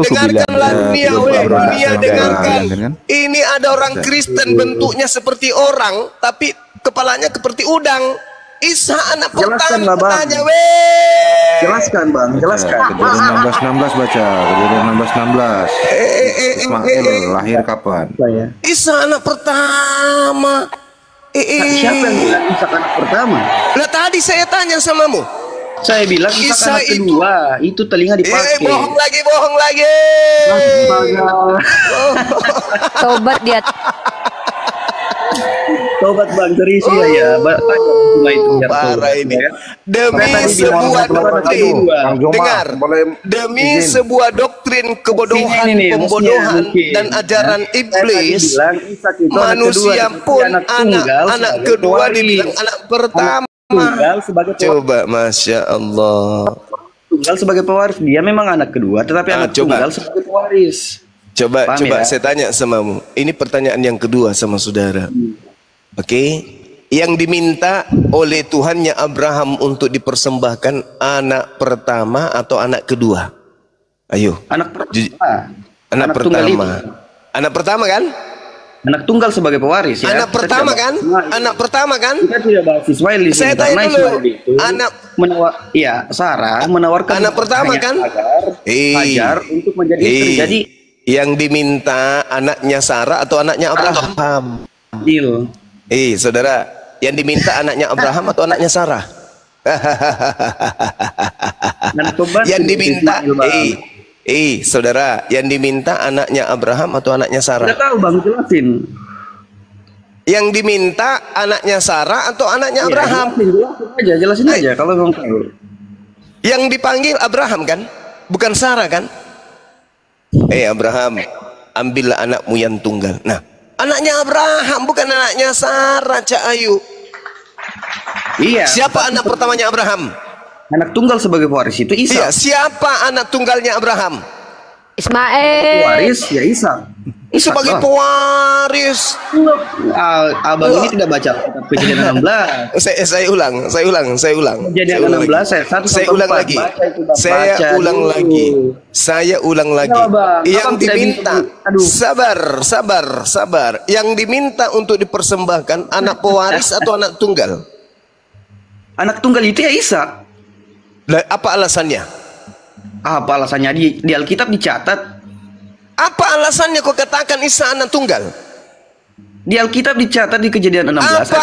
Dengarkanlah dunia dengarkan. Ini ada orang Kristen bentuknya seperti orang, tapi kepalanya seperti udang. Ishak anak pertama, tanya Jelaskan Bang, jelaskan. Kejadian 16 baca, kejadian 16. Ismail lahir kapan? Ishak anak pertama. Siapa yang bilang Ishak anak pertama? Nah tadi saya tanya samamu. Saya bilang Ishak anak kedua. Itu telinga dipakai. Bohong lagi. Tobat dia. Tobat bang, terisi ya. Parah ini. Demi sebuah doktrin, dengar. Demi sebuah doktrin kebodohan, pembodohan dan ajaran iblis, manusia pun anak kedua dibilang anak pertama. Coba, masya Allah. Tunggal sebagai pewaris, dia memang anak kedua, tetapi anak tunggal sebagai pewaris. Coba saya tanya samamu. Ini pertanyaan yang kedua sama saudara. Oke, yang diminta oleh Tuhannya Abraham untuk dipersembahkan anak pertama atau anak kedua? Ayo. Anak pertama. Anak pertama. Anak pertama kan? Anak tunggal sebagai pewaris ya. Anak pertama kan? Anak pertama kan? Kita tidak bahas Ismail di sini. Saya tanya dulu. Sarah menawarkan anak pertama kan? Hajar untuk menjadi istri. Jadi yang diminta anaknya Sarah atau anaknya Abraham? Saudara, yang diminta anaknya Abraham atau anaknya Sarah? Yang diminta saudara, yang diminta anaknya Abraham atau anaknya Sarah? Tidak tahu bang, jelasin. Yang diminta anaknya Sarah atau anaknya Abraham? Jelasin aja kalau memang tahu. Yang dipanggil Abraham kan, bukan Sarah kan? Abraham, ambillah anakmu yang tunggal. Nah, anaknya Abraham bukan anaknya Sarah, Cak Ayu. Iya. Siapa anak pertamanya Abraham? Anak tunggal sebagai pewaris itu Ishak. Iya, siapa anak tunggalnya Abraham? Ismail. Pewaris ya Ishak. Sebagai pewaris. Abang ini tidak baca Kejadian 16. Saya ulang. Kejadian 16 ayat 1 saya ulang lagi. Saya ulang lagi. Yang diminta, sabar. Yang diminta untuk dipersembahkan anak pewaris atau anak tunggal? Anak tunggal itu ya Ishak. Apa alasannya? Apa alasannya di Alkitab dicatat? Apa alasannya kau katakan Isa anak tunggal? Di Alkitab dicatat di Kejadian 16. Apa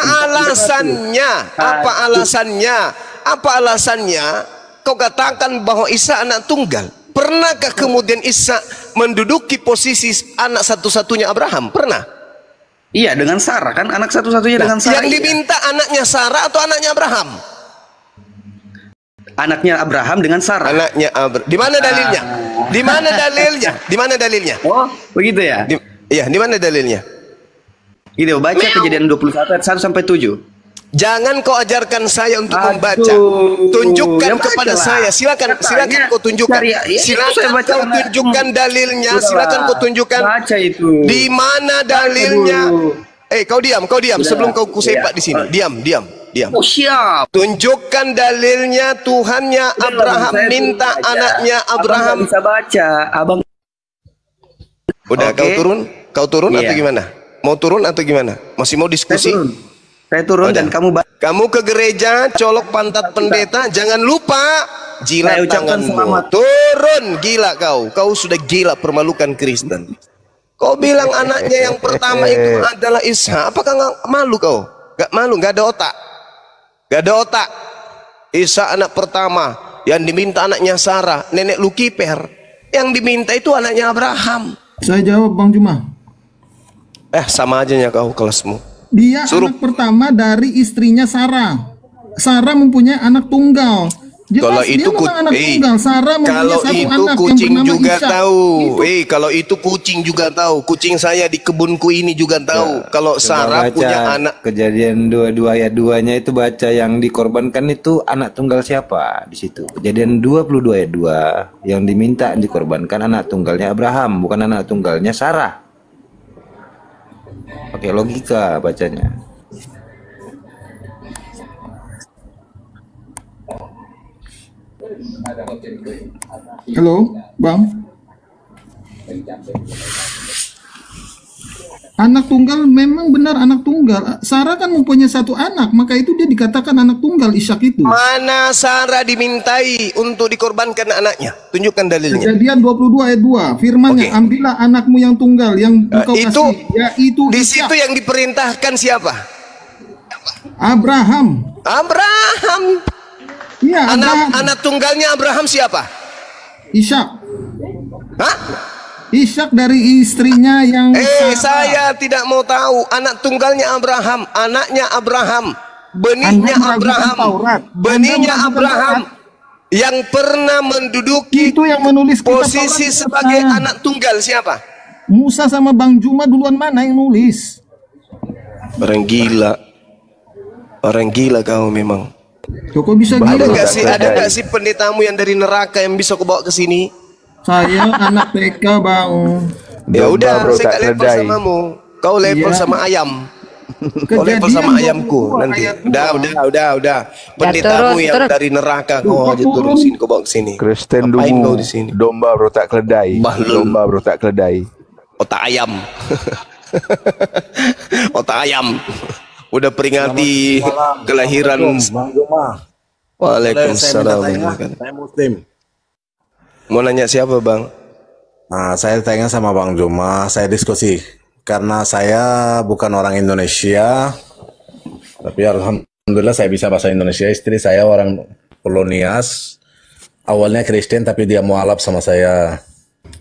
alasannya kau katakan bahwa Isa anak tunggal? Pernahkah kemudian Isa menduduki posisi anak satu-satunya Abraham? Pernah? Iya, dengan Sarah kan, anak satu-satunya dengan Sarah. Yang diminta anaknya Sarah atau anaknya Abraham? Anaknya Abraham dengan Sarah. Anaknya Abraham. Di mana dalilnya? Di mana dalilnya? Di mana dalilnya? Oh, begitu ya? Iya, di mana dalilnya? Gitu, baca Kejadian 21 ayat 1 sampai 7. Jangan kau ajarkan saya untuk membaca. Tunjukkan kepada saya. Silakan kau tunjukkan. Silakan kau tunjukkan dalilnya. Silakan kau tunjukkan. Baca itu. Di mana dalilnya? Kau diam. Sebelum kau kusepak di sini. Diam. Oh, siap. Tunjukkan dalilnya. Tuhannya Abraham minta anaknya Abraham. Abang bisa baca. Abang. Udah, kau turun atau gimana? Mau turun atau gimana? Masih mau diskusi? Saya turun dan kamu ke gereja, colok pantat pendeta, jangan lupa jilat tanganmu. Turun, gila kau. Kau sudah gila, permalukan Kristen. Kau bilang anaknya yang pertama itu adalah Ishak. Apakah nggak malu kau? Gak malu, gak ada otak. Gak ada otak. Ishak anak pertama, yang diminta anaknya Sarah, nenek Lukiper. Yang diminta itu anaknya Abraham. Saya jawab Bang Juma. Sama aja ya kau kelasmu. Dia anak pertama dari istrinya Sarah. Sarah mempunyai anak tunggal. Jelas, kalau itu kucing juga tahu. Kalau itu kucing juga tahu. Kucing saya di kebunku ini juga tahu. Kalau Sarah punya anak. Kejadian 22 ayat 2-nya itu baca yang dikorbankan itu anak tunggal siapa di situ. Kejadian 22 ayat 2 yang diminta dikorbankan anak tunggalnya Abraham, bukan anak tunggalnya Sarah. Pakai logika bacanya. Halo, Bang. Anak tunggal memang benar anak tunggal. Sarah kan mempunyai satu anak, maka itu dia dikatakan anak tunggal Ishak itu. Mana Sarah dimintai untuk dikorbankan anaknya? Tunjukkan dalilnya. Kejadian 22 ayat 2, firman-Nya, ambillah anakmu yang tunggal yang engkau kasih, yaitu di Ishak. situ yang diperintahkan siapa? Abraham. Iya, anak tunggalnya Abraham siapa? Ishak. Hah? Ishak dari istrinya yang Saya tidak mau tahu. Anak tunggalnya Abraham, anaknya Abraham, benihnya Anda meragukan Abraham, Taurat. benihnya Anda meragukan Abraham yang pernah menduduki Itu yang menulis kitab posisi Taurat sebagai siapa? anak tunggal siapa? Musa sama Bang Juma duluan mana yang nulis? Orang gila. Orang gila kau memang. Kok bisa Ada gila? gak sih pendetamu yang dari neraka yang bisa kau bawa ke sini? Saya anak TK, Bang. Ya Domba udah, bro, saya tak gak level keledai. samamu. Kau level Iya. sama ayam. Kau level sama ayamku nanti. Udah. Pendetamu terus, yang terus. dari neraka kau aja turusin, kau bawa ke sini. Kristen Ngapain dungu. kau di sini? Domba bro tak keledai. Bahlul. Domba bro tak keledai. Otak ayam. Otak ayam. Udah peringati kelahiran. Bang Juma. Waalaikumsalam. Saya Muslim. Mau nanya siapa bang? Nah, saya tanya sama Bang Juma, saya diskusi. Karena saya bukan orang Indonesia, tapi alhamdulillah saya bisa bahasa Indonesia. Istri saya orang Polonias, awalnya Kristen tapi dia mualaf sama saya.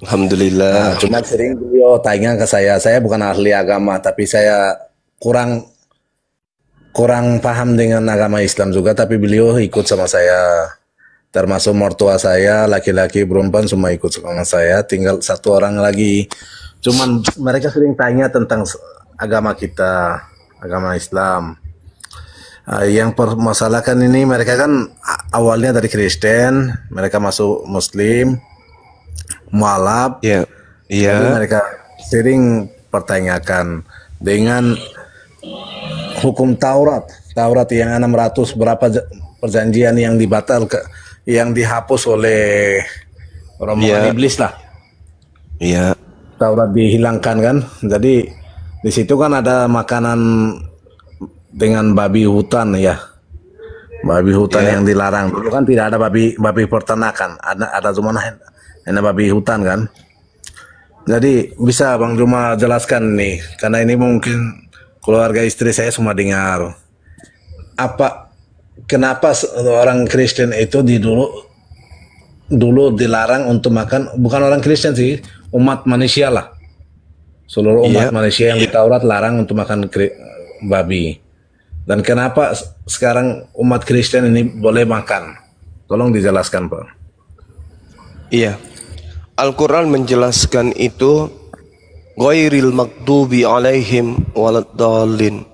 Alhamdulillah. Nah, cuma sering beliau tanya ke saya bukan ahli agama, tapi saya kurang paham dengan agama Islam juga, tapi beliau ikut sama saya. Termasuk mertua saya, laki-laki, perempuan semua ikut sama saya. Tinggal satu orang lagi. Cuman mereka sering tanya tentang agama kita, agama Islam. Yang permasalahkan ini mereka kan awalnya dari Kristen, mereka masuk Muslim, mualaf. Iya. Jadi mereka sering pertanyakan dengan hukum Taurat yang 600 berapa perjanjian yang yang dihapus oleh rombongan iblis lah. Iya. Taurat dihilangkan kan. Jadi di situ kan ada makanan dengan babi hutan ya. Babi hutan yang dilarang. Dulu kan tidak ada babi peternakan. Ada cuma hanya babi hutan kan. Jadi bisa Bang Juma jelaskan nih, karena ini mungkin keluarga istri saya semua dengar. Kenapa orang Kristen itu dulu dilarang untuk makan, bukan orang Kristen sih, umat manusia lah. Seluruh umat manusia yang di Taurat larang untuk makan babi. Dan kenapa sekarang umat Kristen ini boleh makan? Tolong dijelaskan, Pak. Iya. Al-Quran menjelaskan itu ghairil maghdubi alaihim waladdallin.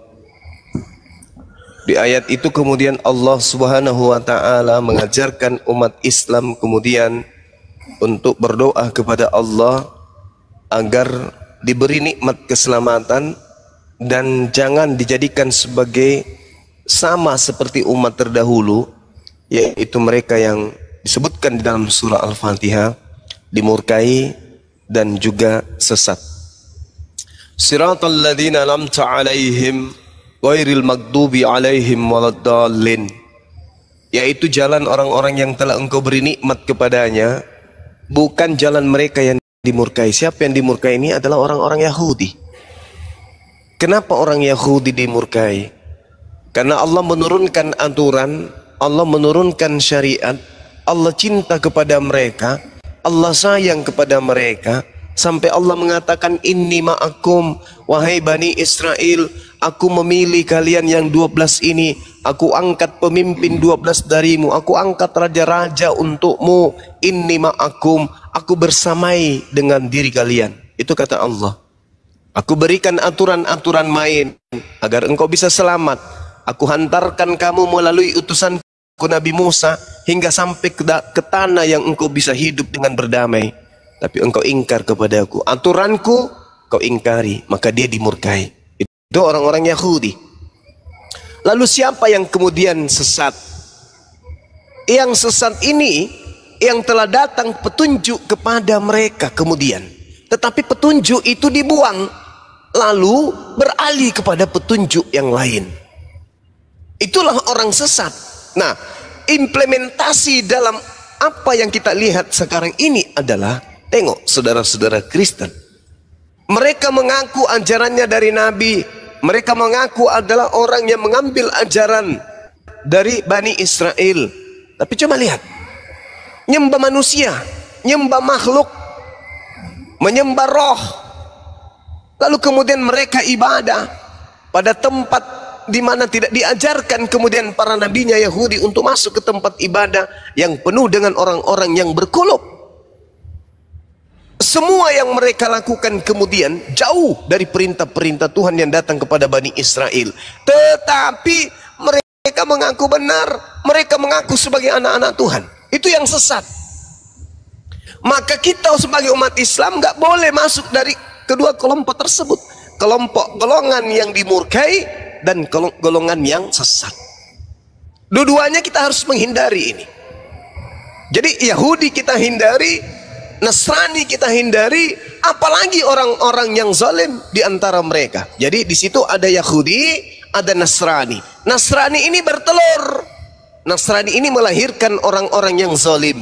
Di ayat itu kemudian Allah Subhanahu wa taala mengajarkan umat Islam kemudian untuk berdoa kepada Allah agar diberi nikmat keselamatan dan jangan dijadikan sebagai sama seperti umat terdahulu, yaitu mereka yang disebutkan di dalam surah Al-Fatihah, dimurkai dan juga sesat. Siratal ladzina an'amta 'alaihim ghairil maghdubi 'alaihim waladdallin, yaitu jalan orang-orang yang telah engkau beri nikmat kepadanya, bukan jalan mereka yang dimurkai. Siapa yang dimurkai ini adalah orang-orang Yahudi. Kenapa orang Yahudi dimurkai? Karena Allah menurunkan aturan, Allah menurunkan syariat, Allah cinta kepada mereka, Allah sayang kepada mereka, sampai Allah mengatakan inni ma'akum, wahai Bani Israel, aku memilih kalian yang 12 ini, aku angkat pemimpin 12 darimu, aku angkat raja-raja untukmu, inni ma'akum, aku bersamai dengan diri kalian. Itu kata Allah. Aku berikan aturan-aturan main agar engkau bisa selamat. Aku hantarkan kamu melalui utusanku Nabi Musa hingga sampai ke tanah yang engkau bisa hidup dengan berdamai. Tapi engkau ingkar kepadaku, aturanku kau ingkari, maka dia dimurkai. Itu orang-orang Yahudi. Lalu siapa yang kemudian sesat? Yang sesat ini yang telah datang petunjuk kepada mereka kemudian, tetapi petunjuk itu dibuang, lalu beralih kepada petunjuk yang lain. Itulah orang sesat. Nah, implementasi dalam apa yang kita lihat sekarang ini adalah, tengok saudara-saudara Kristen, mereka mengaku ajarannya dari Nabi, mereka mengaku adalah orang yang mengambil ajaran dari Bani Israel. Tapi coba lihat, nyembah manusia, nyembah makhluk, menyembah roh. Lalu kemudian mereka ibadah pada tempat di mana tidak diajarkan kemudian para nabinya Yahudi untuk masuk ke tempat ibadah yang penuh dengan orang-orang yang berkulub. Semua yang mereka lakukan kemudian jauh dari perintah-perintah Tuhan yang datang kepada Bani Israel. Tetapi mereka mengaku benar, mereka mengaku sebagai anak-anak Tuhan. Itu yang sesat. Maka kita sebagai umat Islam nggak boleh masuk dari kedua kelompok tersebut. Kelompok golongan yang dimurkai dan golongan yang sesat. Dua-duanya kita harus menghindari ini. Jadi Yahudi kita hindari, Nasrani kita hindari, apalagi orang-orang yang zalim di antara mereka. Jadi di situ ada Yahudi, ada Nasrani. Nasrani ini bertelur. Nasrani ini melahirkan orang-orang yang zalim.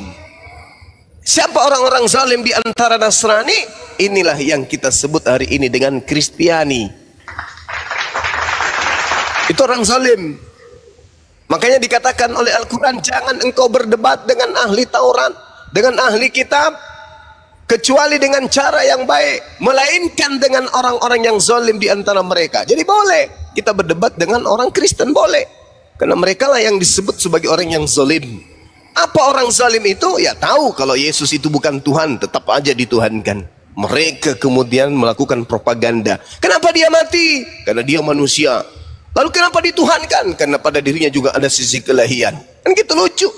Siapa orang-orang zalim di antara Nasrani? Inilah yang kita sebut hari ini dengan Kristiani. Itu orang zalim. Makanya dikatakan oleh Al-Quran, jangan engkau berdebat dengan ahli Taurat, dengan ahli kitab, kecuali dengan cara yang baik, melainkan dengan orang-orang yang zalim di antara mereka. Jadi boleh kita berdebat dengan orang Kristen, boleh, karena mereka lah yang disebut sebagai orang yang zalim. Apa orang zalim itu? Ya tahu kalau Yesus itu bukan Tuhan, tetap aja dituhankan. Mereka kemudian melakukan propaganda. Kenapa dia mati? Karena dia manusia. Lalu kenapa dituhankan? Karena pada dirinya juga ada sisi kelahian. Kan gitu lucu.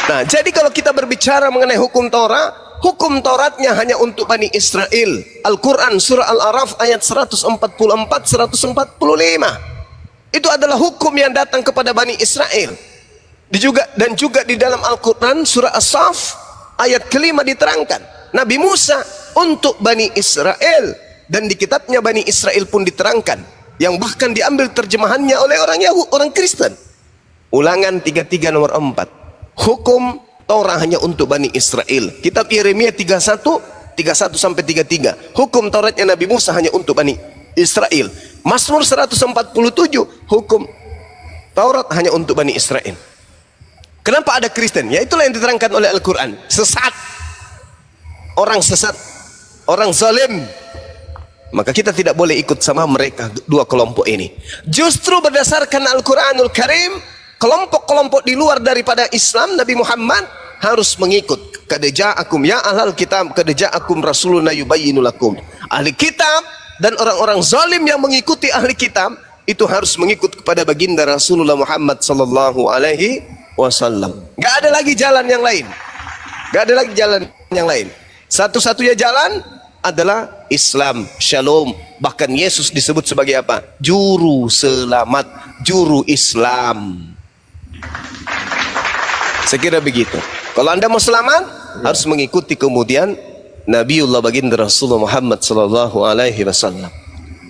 Nah, jadi kalau kita berbicara mengenai hukum Tauratnya hanya untuk Bani Israel. Al-Quran surah Al-Araf ayat 144-145. Itu adalah hukum yang datang kepada Bani Israel. Dan juga di dalam Al-Quran surah As-Saff ayat kelima diterangkan Nabi Musa untuk Bani Israel, dan di kitabnya Bani Israel pun diterangkan, yang bahkan diambil terjemahannya oleh orang Kristen. Ulangan 33 nomor 4. Hukum Taurat hanya untuk Bani Israel. Kitab Yeremia 31 sampai 33. Hukum Tauratnya Nabi Musa hanya untuk Bani Israel. Mazmur 147, hukum Taurat hanya untuk Bani Israel. Kenapa ada Kristen? Ya itulah yang diterangkan oleh Al-Quran. Sesat. Orang sesat. Orang zalim. Maka kita tidak boleh ikut sama mereka, dua kelompok ini. Justru berdasarkan Al-Quranul Karim, kelompok-kelompok di luar daripada Islam, Nabi Muhammad harus mengikut. Qad ja'akum ya ahlal kitab, qad ja'akum rasuluna yubayyinu lakum. Ahli kitab dan orang-orang zalim yang mengikuti ahli kitab itu harus mengikut kepada baginda Rasulullah Muhammad sallallahu alaihi wasallam. Gak ada lagi jalan yang lain. Gak ada lagi jalan yang lain. Satu-satunya jalan adalah Islam, Shalom. Bahkan Yesus disebut sebagai apa? Juru selamat, juru Islam. Saya kira begitu. Kalau Anda mau selamat, harus mengikuti kemudian Nabiullah baginda Rasulullah Muhammad sallallahu alaihi wasallam.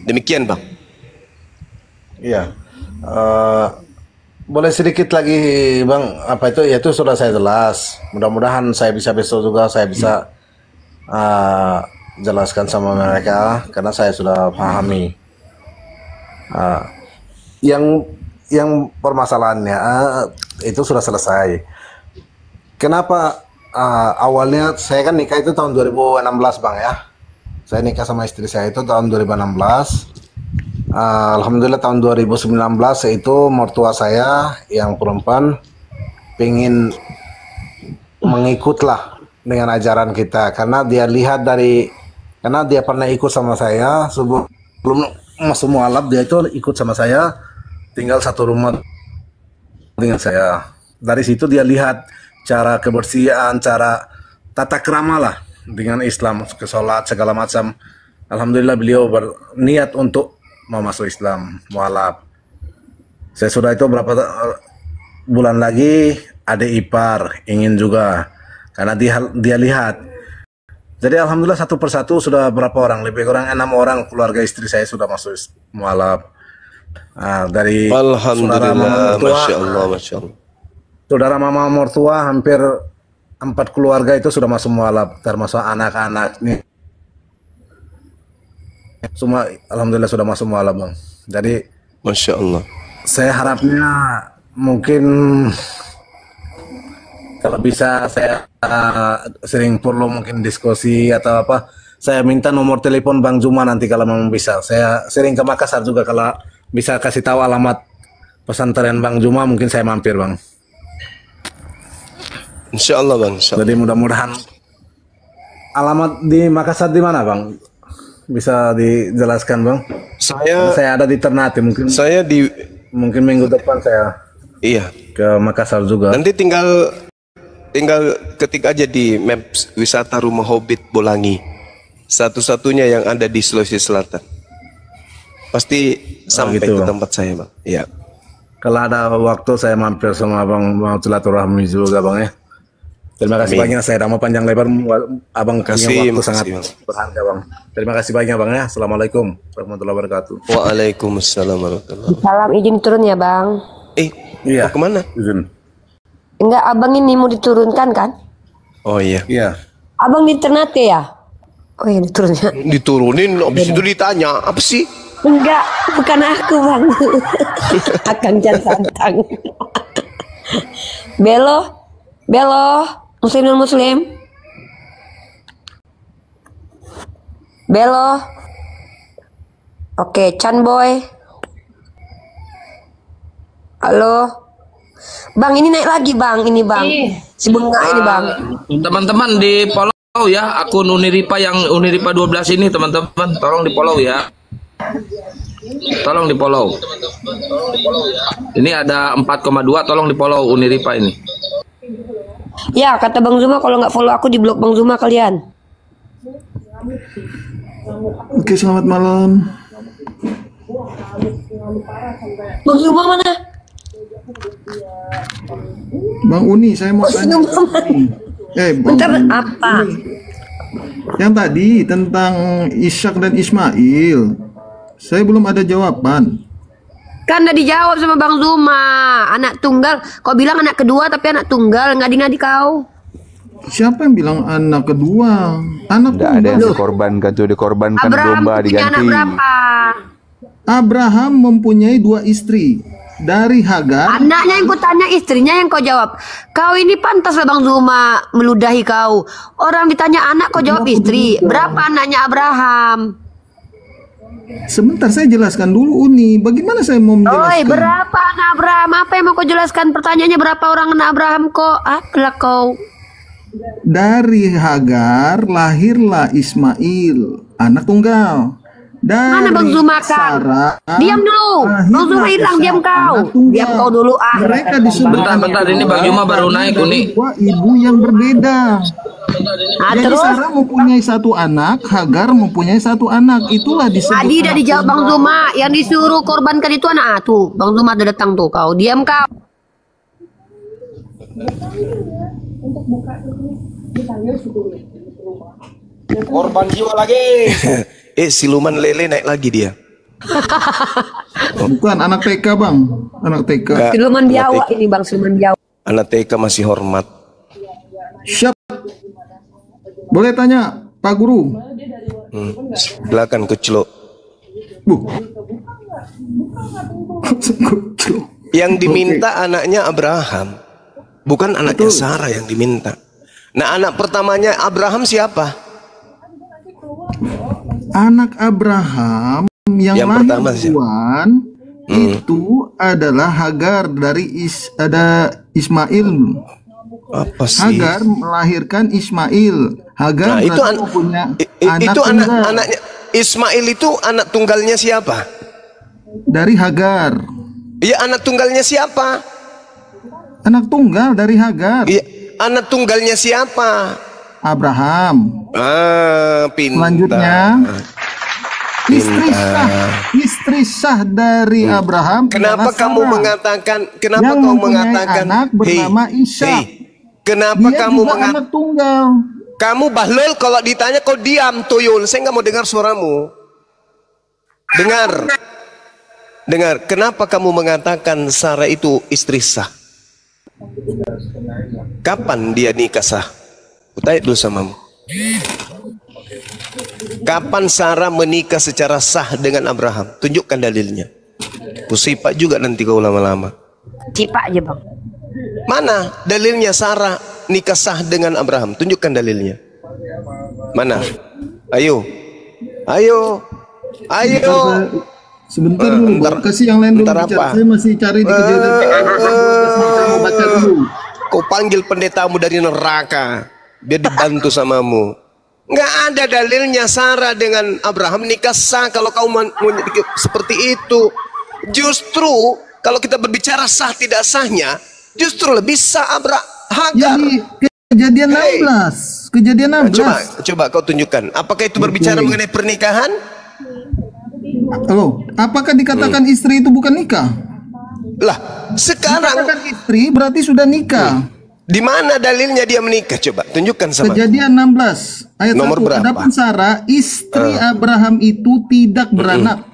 Demikian, Bang. Iya. Boleh sedikit lagi Bang, apa itu? Ya itu sudah saya jelas. Mudah-mudahan saya bisa besok juga saya bisa jelaskan sama mereka karena saya sudah pahami. Yang permasalahannya itu sudah selesai. Kenapa awalnya saya kan nikah itu tahun 2016 Bang ya. Saya nikah sama istri saya itu tahun 2016. Alhamdulillah tahun 2019 itu mertua saya yang perempuan pengen mengikutlah dengan ajaran kita karena dia lihat karena dia pernah ikut sama saya sebelum masuk mualaf, dia itu ikut sama saya tinggal satu rumah dengan saya. Dari situ dia lihat cara kebersihan, cara tata krama lah dengan Islam, ke sholat segala macam. Alhamdulillah beliau berniat untuk mau masuk Islam, mualaf. Saya sudah itu berapa bulan lagi ada ipar ingin juga karena dia lihat. Jadi alhamdulillah satu persatu sudah berapa orang, lebih kurang 6 orang keluarga istri saya sudah masuk mualaf. Dari saudara mama mertua, Masya Allah, Masya Allah. Saudara mama mertua hampir 4 keluarga itu sudah masuk mualaf, termasuk anak-anak nih. Semua alhamdulillah sudah masuk mualaf Bang. Jadi Masya Allah, saya harapnya mungkin Kalau bisa saya sering perlu mungkin diskusi atau apa, saya minta nomor telepon Bang Zuma nanti kalau memang bisa. Saya sering ke Makassar juga, kalau bisa kasih tahu alamat pesantren Bang Zuma mungkin saya mampir Bang. Insya Allah Bang. Insya Allah. Jadi mudah-mudahan alamat di Makassar di mana Bang? Bisa dijelaskan Bang? Saya ada di Ternate, mungkin mungkin minggu depan saya ke Makassar juga. Nanti tinggal ketik aja di Maps wisata Rumah Hobbit Bolangi. Satu-satunya yang ada di Sulawesi Selatan. Pasti sampai gitu, ke Bang. tempat saya Bang. Iya. Kalau ada waktu saya mampir sama Abang, mau silaturahmi juga Bang ya. Terima kasih banyak, saya mau panjang lebar, Abang punya waktu sangat berharga Bang. Terima kasih banyak Bang ya. Assalamualaikum warahmatullahi wabarakatuh. Waalaikumsalam warahmatullahi wabarakatuh. Salam, izin turun ya Bang. Iya. Mau kemana? Izin. Enggak, Abang ini mau diturunkan kan? Oh iya. Iya. Abang di Ternate ya? Oh iya, diturunnya. Diturunin, habis itu ditanya, apa sih? Enggak, bukan aku Bang. Akang Jan Santang. Belo, Muslim non Muslim. Belo. Oke, Chan Boy. Halo. Bang, ini naik lagi Bang, ini Bang. Si Bunga ini Bang. Teman-teman di follow ya akun Uniripa yang Uniripa 12 ini teman-teman, tolong di follow ya. Tolong di follow. Ini ada 4,2, tolong di follow Uniripa ini. Ya, kata Bang Zuma kalau nggak follow aku di blog Bang Zuma kalian. Oke, selamat malam. Bang Zuma mana? Bang Uni, saya mau tanya. Bentar, apa? Yang tadi tentang Ishak dan Ismail, saya belum ada jawaban. Kan udah dijawab sama Bang Zuma. Anak tunggal. Kau bilang anak kedua tapi anak tunggal. Ngadi-ngadi kau. Siapa yang bilang anak kedua? Anak Tidak ada yang dikorbankan, tuh dikorbankan domba diganti. Anak berapa? Abraham mempunyai 2 istri. Dari Hagar. Anaknya yang kutanya, istrinya yang kau jawab. Kau ini pantas lah Bang Zuma meludahi kau. Orang ditanya anak kau jawab istri. Berapa anaknya Abraham? Sebentar, saya jelaskan dulu Uni. Bagaimana saya mau menjelaskan? Oi, berapa anak Abraham? Apa yang mau kau jelaskan? Pertanyaannya berapa orang anak Abraham kok? Apalah kau? Dari Hagar lahirlah Ismail, anak tunggal. Dari Mana Bang Zuma kan? Diam dulu. Bang Zuma hilang, diam kau. Diam kau dulu ah. Mereka disebut Bentar, ini Bang Zuma baru naik Uni. Dua ibu yang berbeda. Jadi terus? Sarah mempunyai 1 anak, Hagar mempunyai 1 anak. Itulah disebut. Tadi udah dijawab Bang Zuma. Yang disuruh korbankan itu anak tuh. Bang Zuma udah datang tuh. Kau diam kau. Korban jiwa lagi. Siluman lele naik lagi dia. Bukan anak TK Bang, anak TK. Siluman biawak ini Bang, siluman biawak. Anak TK masih hormat. Siap. Boleh tanya Pak Guru? Silakan Kuclo. Yang diminta anaknya Abraham, bukan anaknya Sarah yang diminta. Nah, anak pertamanya Abraham siapa? Anak Abraham yang lahir pertama siapa? duluan itu adalah Hagar dari Ismail. Apa sih? Hagar melahirkan Ismail. Hagar Nah, itu punya itu tunggal. anaknya Ismail itu anak tunggalnya siapa? Dari Hagar. Iya, anak tunggalnya siapa? Anak tunggal dari Hagar. Iya, anak tunggalnya siapa? Abraham. Pintar. Selanjutnya istri sah dari Abraham. Kenapa kamu mengatakan? Kenapa yang kau mempunyai mengatakan? anak bernama Ishak? Kenapa Dia kamu juga anak tunggal? Kamu bahlul kalau ditanya kau diam tuyul. Saya nggak mau dengar suaramu. Dengar. Kenapa kamu mengatakan Sarah itu istri sah? Kapan dia nikah sah? Kutanya dulu samamu. Kapan Sarah menikah secara sah dengan Abraham? Tunjukkan dalilnya. Kusipak juga nanti kau lama-lama. Cipak aja Bang. Mana dalilnya Sarah nikah sah dengan Abraham? Tunjukkan dalilnya. Mana? Ayo. Sebentar dulu, Bang. Kasih yang lain dulu bicara. Saya masih cari di kejadian. Saya mau baca dulu. Kau panggil pendetamu dari neraka biar dibantu samamu. Nggak ada dalilnya Sarah dengan Abraham nikah sah kalau kau mau seperti itu. Justru kalau kita berbicara sah tidak sahnya, justru lebih sah Hagar. Kejadian 16. Kejadian 16. Coba kau tunjukkan. Apakah itu berbicara mengenai pernikahan? Halo, apakah dikatakan istri itu bukan nikah? Lah, sekarang dikatakan istri berarti sudah nikah. Di mana dalilnya dia menikah? Coba tunjukkan sama. Kejadian 16 ayat nomor 1. berapa? Adapun Sarah, istri Abraham itu tidak beranak.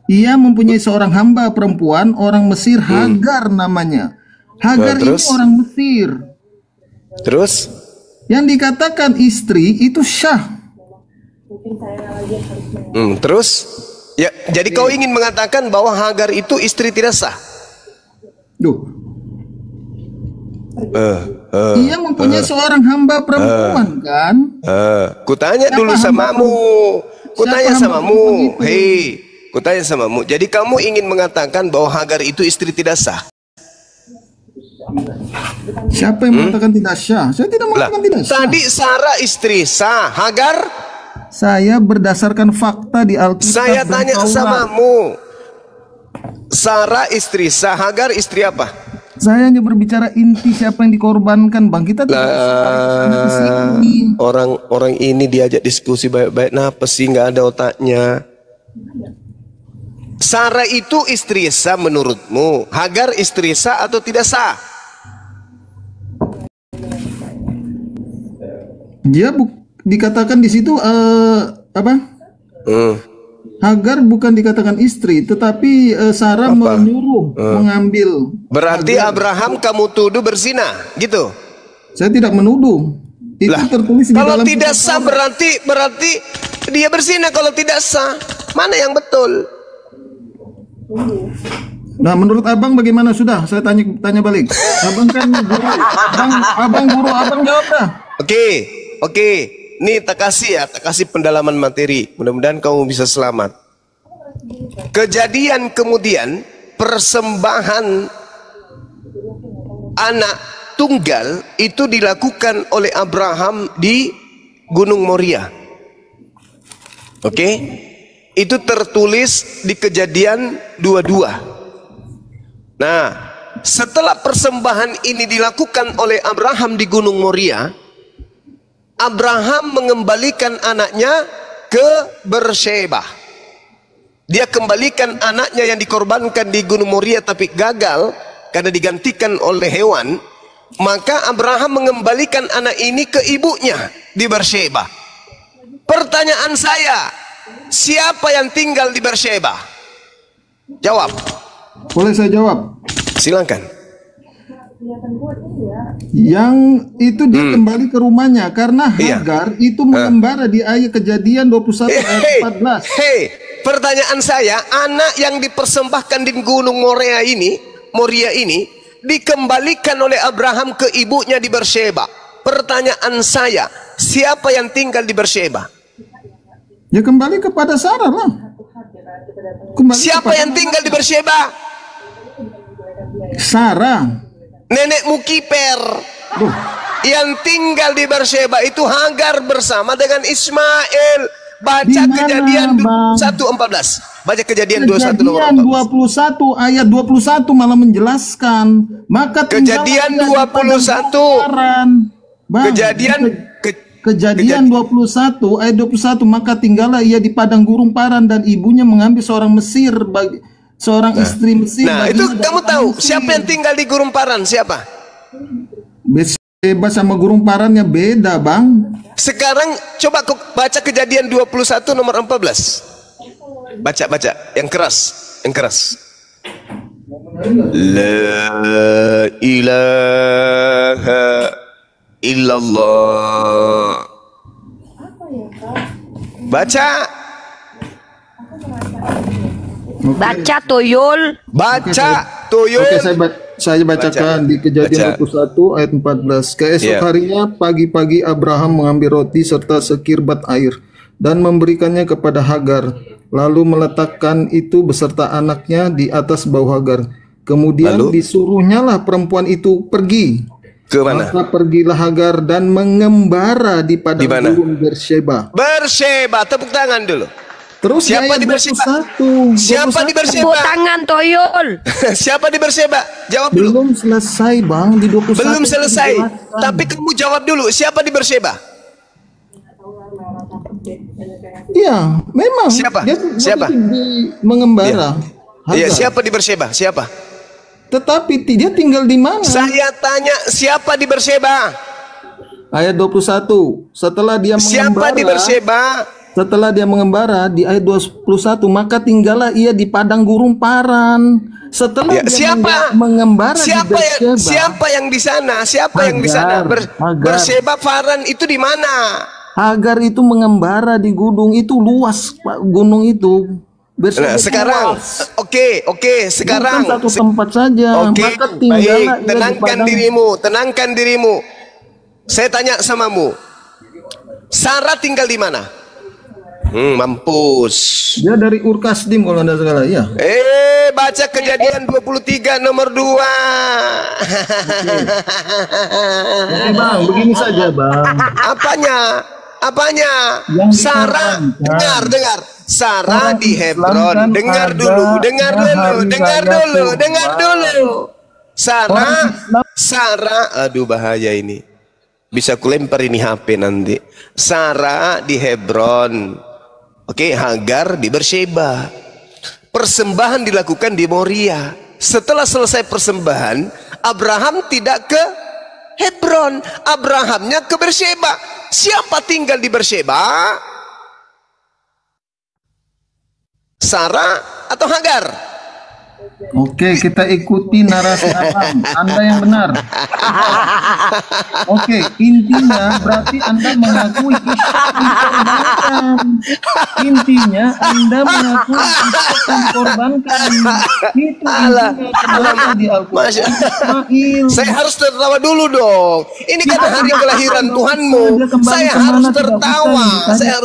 Ia mempunyai seorang hamba perempuan orang Mesir, Hagar namanya. Hagar ini orang Mesir. Terus? Yang dikatakan istri itu Syah. Terus? Ya, jadi kau ingin mengatakan bahwa Hagar itu istri tidak sah? Ia mempunyai seorang hamba perempuan kan? Kutanya dulu samamu. Kutanya samamu. Hei, kutanya samamu. Jadi kamu ingin mengatakan bahwa Hagar itu istri tidak sah? Siapa yang mengatakan tidak sah? Saya tidak mengatakan tidak sah. Tadi Sarah istri sah, Hagar? Saya berdasarkan fakta di Alkitab. Saya tanya samamu. Sarah istri sah, Hagar istri apa? Saya hanya berbicara inti siapa yang dikorbankan, Bang. Kita orang ini diajak diskusi baik-baik. Kenapa sih nggak ada otaknya? Sarah itu istri sah menurutmu? Hagar istri sah atau tidak sah? Dia dikatakan di situ apa? Hagar bukan dikatakan istri, tetapi Sarah menyuruh mengambil. Berarti Hagar. Abraham kamu tuduh berzina, gitu? Saya tidak menuduh. Itu tertulis di dalam. Kalau tidak sah berarti dia berzina. Kalau tidak sah, mana yang betul? Nah, menurut abang bagaimana? Sudah, saya tanya balik. Abang kan guru, abang guru, abang jawab dah. Oke. Nih tak kasih pendalaman materi. Mudah-mudahan kamu bisa selamat. Kejadian kemudian persembahan anak tunggal itu dilakukan oleh Abraham di Gunung Moria. Oke? Itu tertulis di Kejadian 22. Nah, setelah persembahan ini dilakukan oleh Abraham di Gunung Moria, Abraham mengembalikan anaknya ke Beersheba. Dia kembalikan anaknya yang dikorbankan di Gunung Moria tapi gagal karena digantikan oleh hewan. Maka Abraham mengembalikan anak ini ke ibunya di Beersheba. Pertanyaan saya, siapa yang tinggal di Beersheba? Jawab. Boleh saya jawab? Silakan. Yang itu dia kembali ke rumahnya karena Hagar itu mengembara di ayat Kejadian 21 ayat 14. Pertanyaan saya, anak yang dipersembahkan di Gunung Moria ini dikembalikan oleh Abraham ke ibunya di Beersheba. Pertanyaan saya, siapa yang tinggal di Beersheba? Ya kembali kepada Sarah lah. Siapa yang tinggal di Beersheba? Sarah. Nenekmu Kiper. Yang tinggal di Beersheba itu Hagar bersama dengan Ismail. Baca Kejadian 1:14. Baca Kejadian 21 nomor 21 ayat 21 malah menjelaskan. Maka Kejadian 21. Kejadian 21 ayat 21, maka tinggallah ia di padang gurun paran dan ibunya mengambil seorang Mesir seorang istri Mesir. Nah, itu kamu tahu Mesir. Siapa yang tinggal di gurun paran? Siapa? Beersheba sama gurun parannya beda, Bang. Sekarang coba baca Kejadian 21 nomor 14. Baca yang keras. La ilaha illallah. Baca. Baca tuyul. Baca tuyul. Oke, Saya bacakan di Kejadian 21 ayat 14. Keesok harinya pagi-pagi Abraham mengambil roti serta sekirbat air dan memberikannya kepada Hagar, lalu meletakkan itu beserta anaknya di atas bahu Hagar. Kemudian disuruhnyalah perempuan itu pergi. Ke mana? Maka pergilah Hagar dan mengembara di padang gurun Beersheba. Beersheba, tepuk tangan dulu. Terus siapa di Beersheba? Siapa di Beersheba? Tepuk tangan toyol. Siapa di Beersheba? Jawab dulu. Belum selesai Bang, di 21. Belum selesai. Tapi kamu jawab dulu, siapa di Beersheba? Iya, memang. Siapa? Siapa? Di mengembara. Iya, siapa di Beersheba? Siapa? Tetapi dia tinggal di mana? Saya tanya, siapa di Beersheba? Ayat 21. Setelah dia mengembara. Siapa di Beersheba? Setelah dia mengembara di ayat 21, maka tinggallah ia di padang gurun Paran. Setelah dia mengembara di Beersheba. Siapa yang di sana? Siapa yang di sana? Beersheba, Paran itu di mana? Hagar itu mengembara di gunung itu luas, gunung itu. Nah, sekarang, oke, sekarang bukan satu tempat saja. Maka tinggallah baik, tenangkan dirimu. Saya tanya samamu, Sarah tinggal di mana? Mampus. Dia dari Ur Kasdim kalau anda salah, ya. Baca Kejadian 23 nomor 2. Oke Bang, begini saja Bang. Apanya? Sarah, dengar. Sarah di Hebron. Dengar dulu. Sarah, aduh bahaya ini. Bisa kulempar ini HP nanti. Sarah di Hebron. Oke, Hagar di Beersheba. Persembahan dilakukan di Moria. Setelah selesai persembahan, Abraham tidak ke Hebron, Abrahamnya ke Beersheba. Siapa tinggal di Beersheba? Sarah atau Hagar? Oke, kita ikuti narasi Abang. Anda yang benar. Oke, intinya berarti Anda mengakui Ishak dikorbankan. Intinya Anda mengakui Ishak dikorbankan. Itu intinya di Al-Quran. Saya harus tertawa dulu dong. Ini kan hari kelahiran Tuhanmu. Saya harus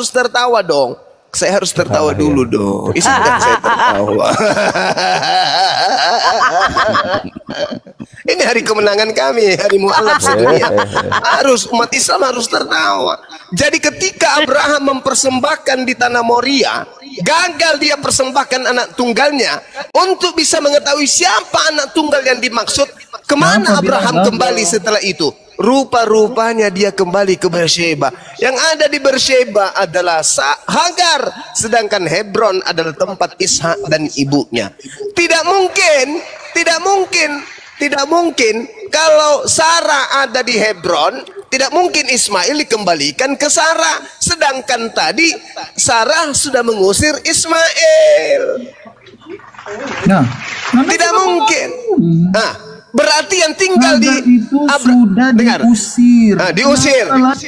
tertawa dong. Saya harus tertawa dulu dong. Izinkan saya tertawa. Ini hari kemenangan kami, hari mualaf sedunia. Umat Islam harus tertawa. Jadi ketika Abraham mempersembahkan di tanah Moria, gagal dia persembahkan anak tunggalnya. Untuk bisa mengetahui siapa anak tunggal yang dimaksud, kemana Abraham kembali setelah itu? Rupa-rupanya dia kembali ke Beersheba. Yang ada di Beersheba adalah Hagar, sedangkan Hebron adalah tempat Ishak dan ibunya. Tidak mungkin kalau Sarah ada di Hebron, tidak mungkin Ismail dikembalikan ke Sarah. Sedangkan tadi Sarah sudah mengusir Ismail. Tidak mungkin. Berarti yang tinggal di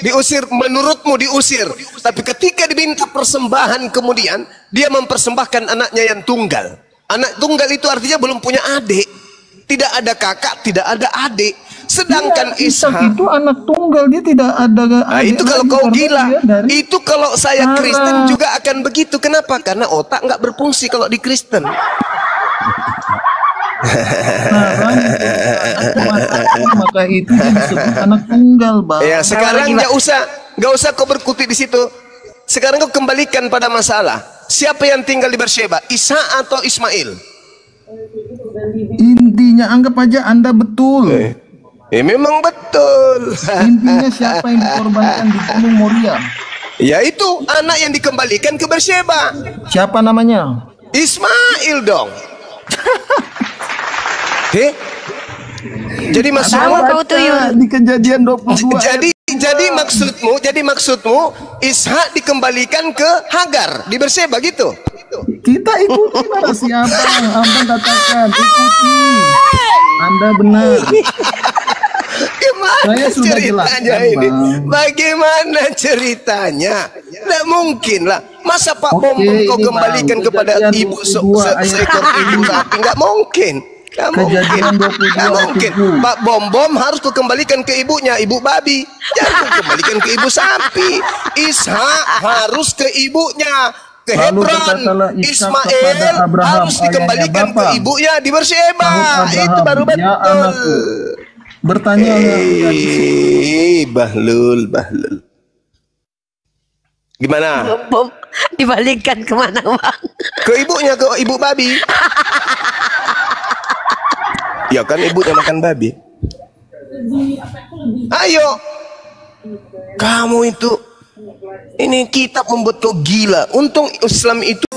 diusir menurutmu diusir. Tapi ketika diminta persembahan kemudian dia mempersembahkan anaknya yang tunggal. Anak tunggal itu artinya belum punya adik. Tidak ada kakak, tidak ada adik. Sedangkan Ishak itu anak tunggal, dia tidak ada adik. Itu kalau kau gila. Itu kalau saya Kristen juga akan begitu. Kenapa? Karena otak nggak berfungsi kalau di Kristen. Maka itu disebut anak tunggal, Bang. Ya, sekarang nggak usah kau berkutik di situ. Sekarang kau kembalikan pada masalah. Siapa yang tinggal di Beersheba? Ishak atau Ismail? Intinya anggap aja Anda betul. Memang betul. Intinya siapa yang dikorbankan di Gunung Moria? Yaitu anak yang dikembalikan ke Beersheba. Siapa namanya? Ismail dong. Jadi maksudmu di Kejadian 22. Jadi maksudmu Ishak dikembalikan ke Hagar di Beersheba gitu. Kita ikuti narasi Abang katakan, ikuti. Anda benar. Gimana ceritanya ini? Bagaimana ceritanya? Tidak mungkin lah. Masa Pak Pompong kau kembalikan kepada ibu seekor ibu sapi? Nggak mungkin. Kejadian 22 Gak mungkin. Pak Bom harus kukembalikan ke ibunya, ibu babi. Jangan kukembalikan ke ibu sapi. Ishak harus ke ibunya, ke Lalu Hebron. berkatalah Ishak kepada Ismail Abraham, harus dikembalikan ayahnya ke bapa. ibunya di Berseba. Sahut Itu baru Abraham, ya betul. anakku. Bertanya Bahlul. Gimana? Bom dibalikkan kemana bang? Ke ibunya, ke ibu babi. Ya kan ibunya makan babi. Ayo, kamu itu, ini kitab membuat kau gila. Untung Islam itu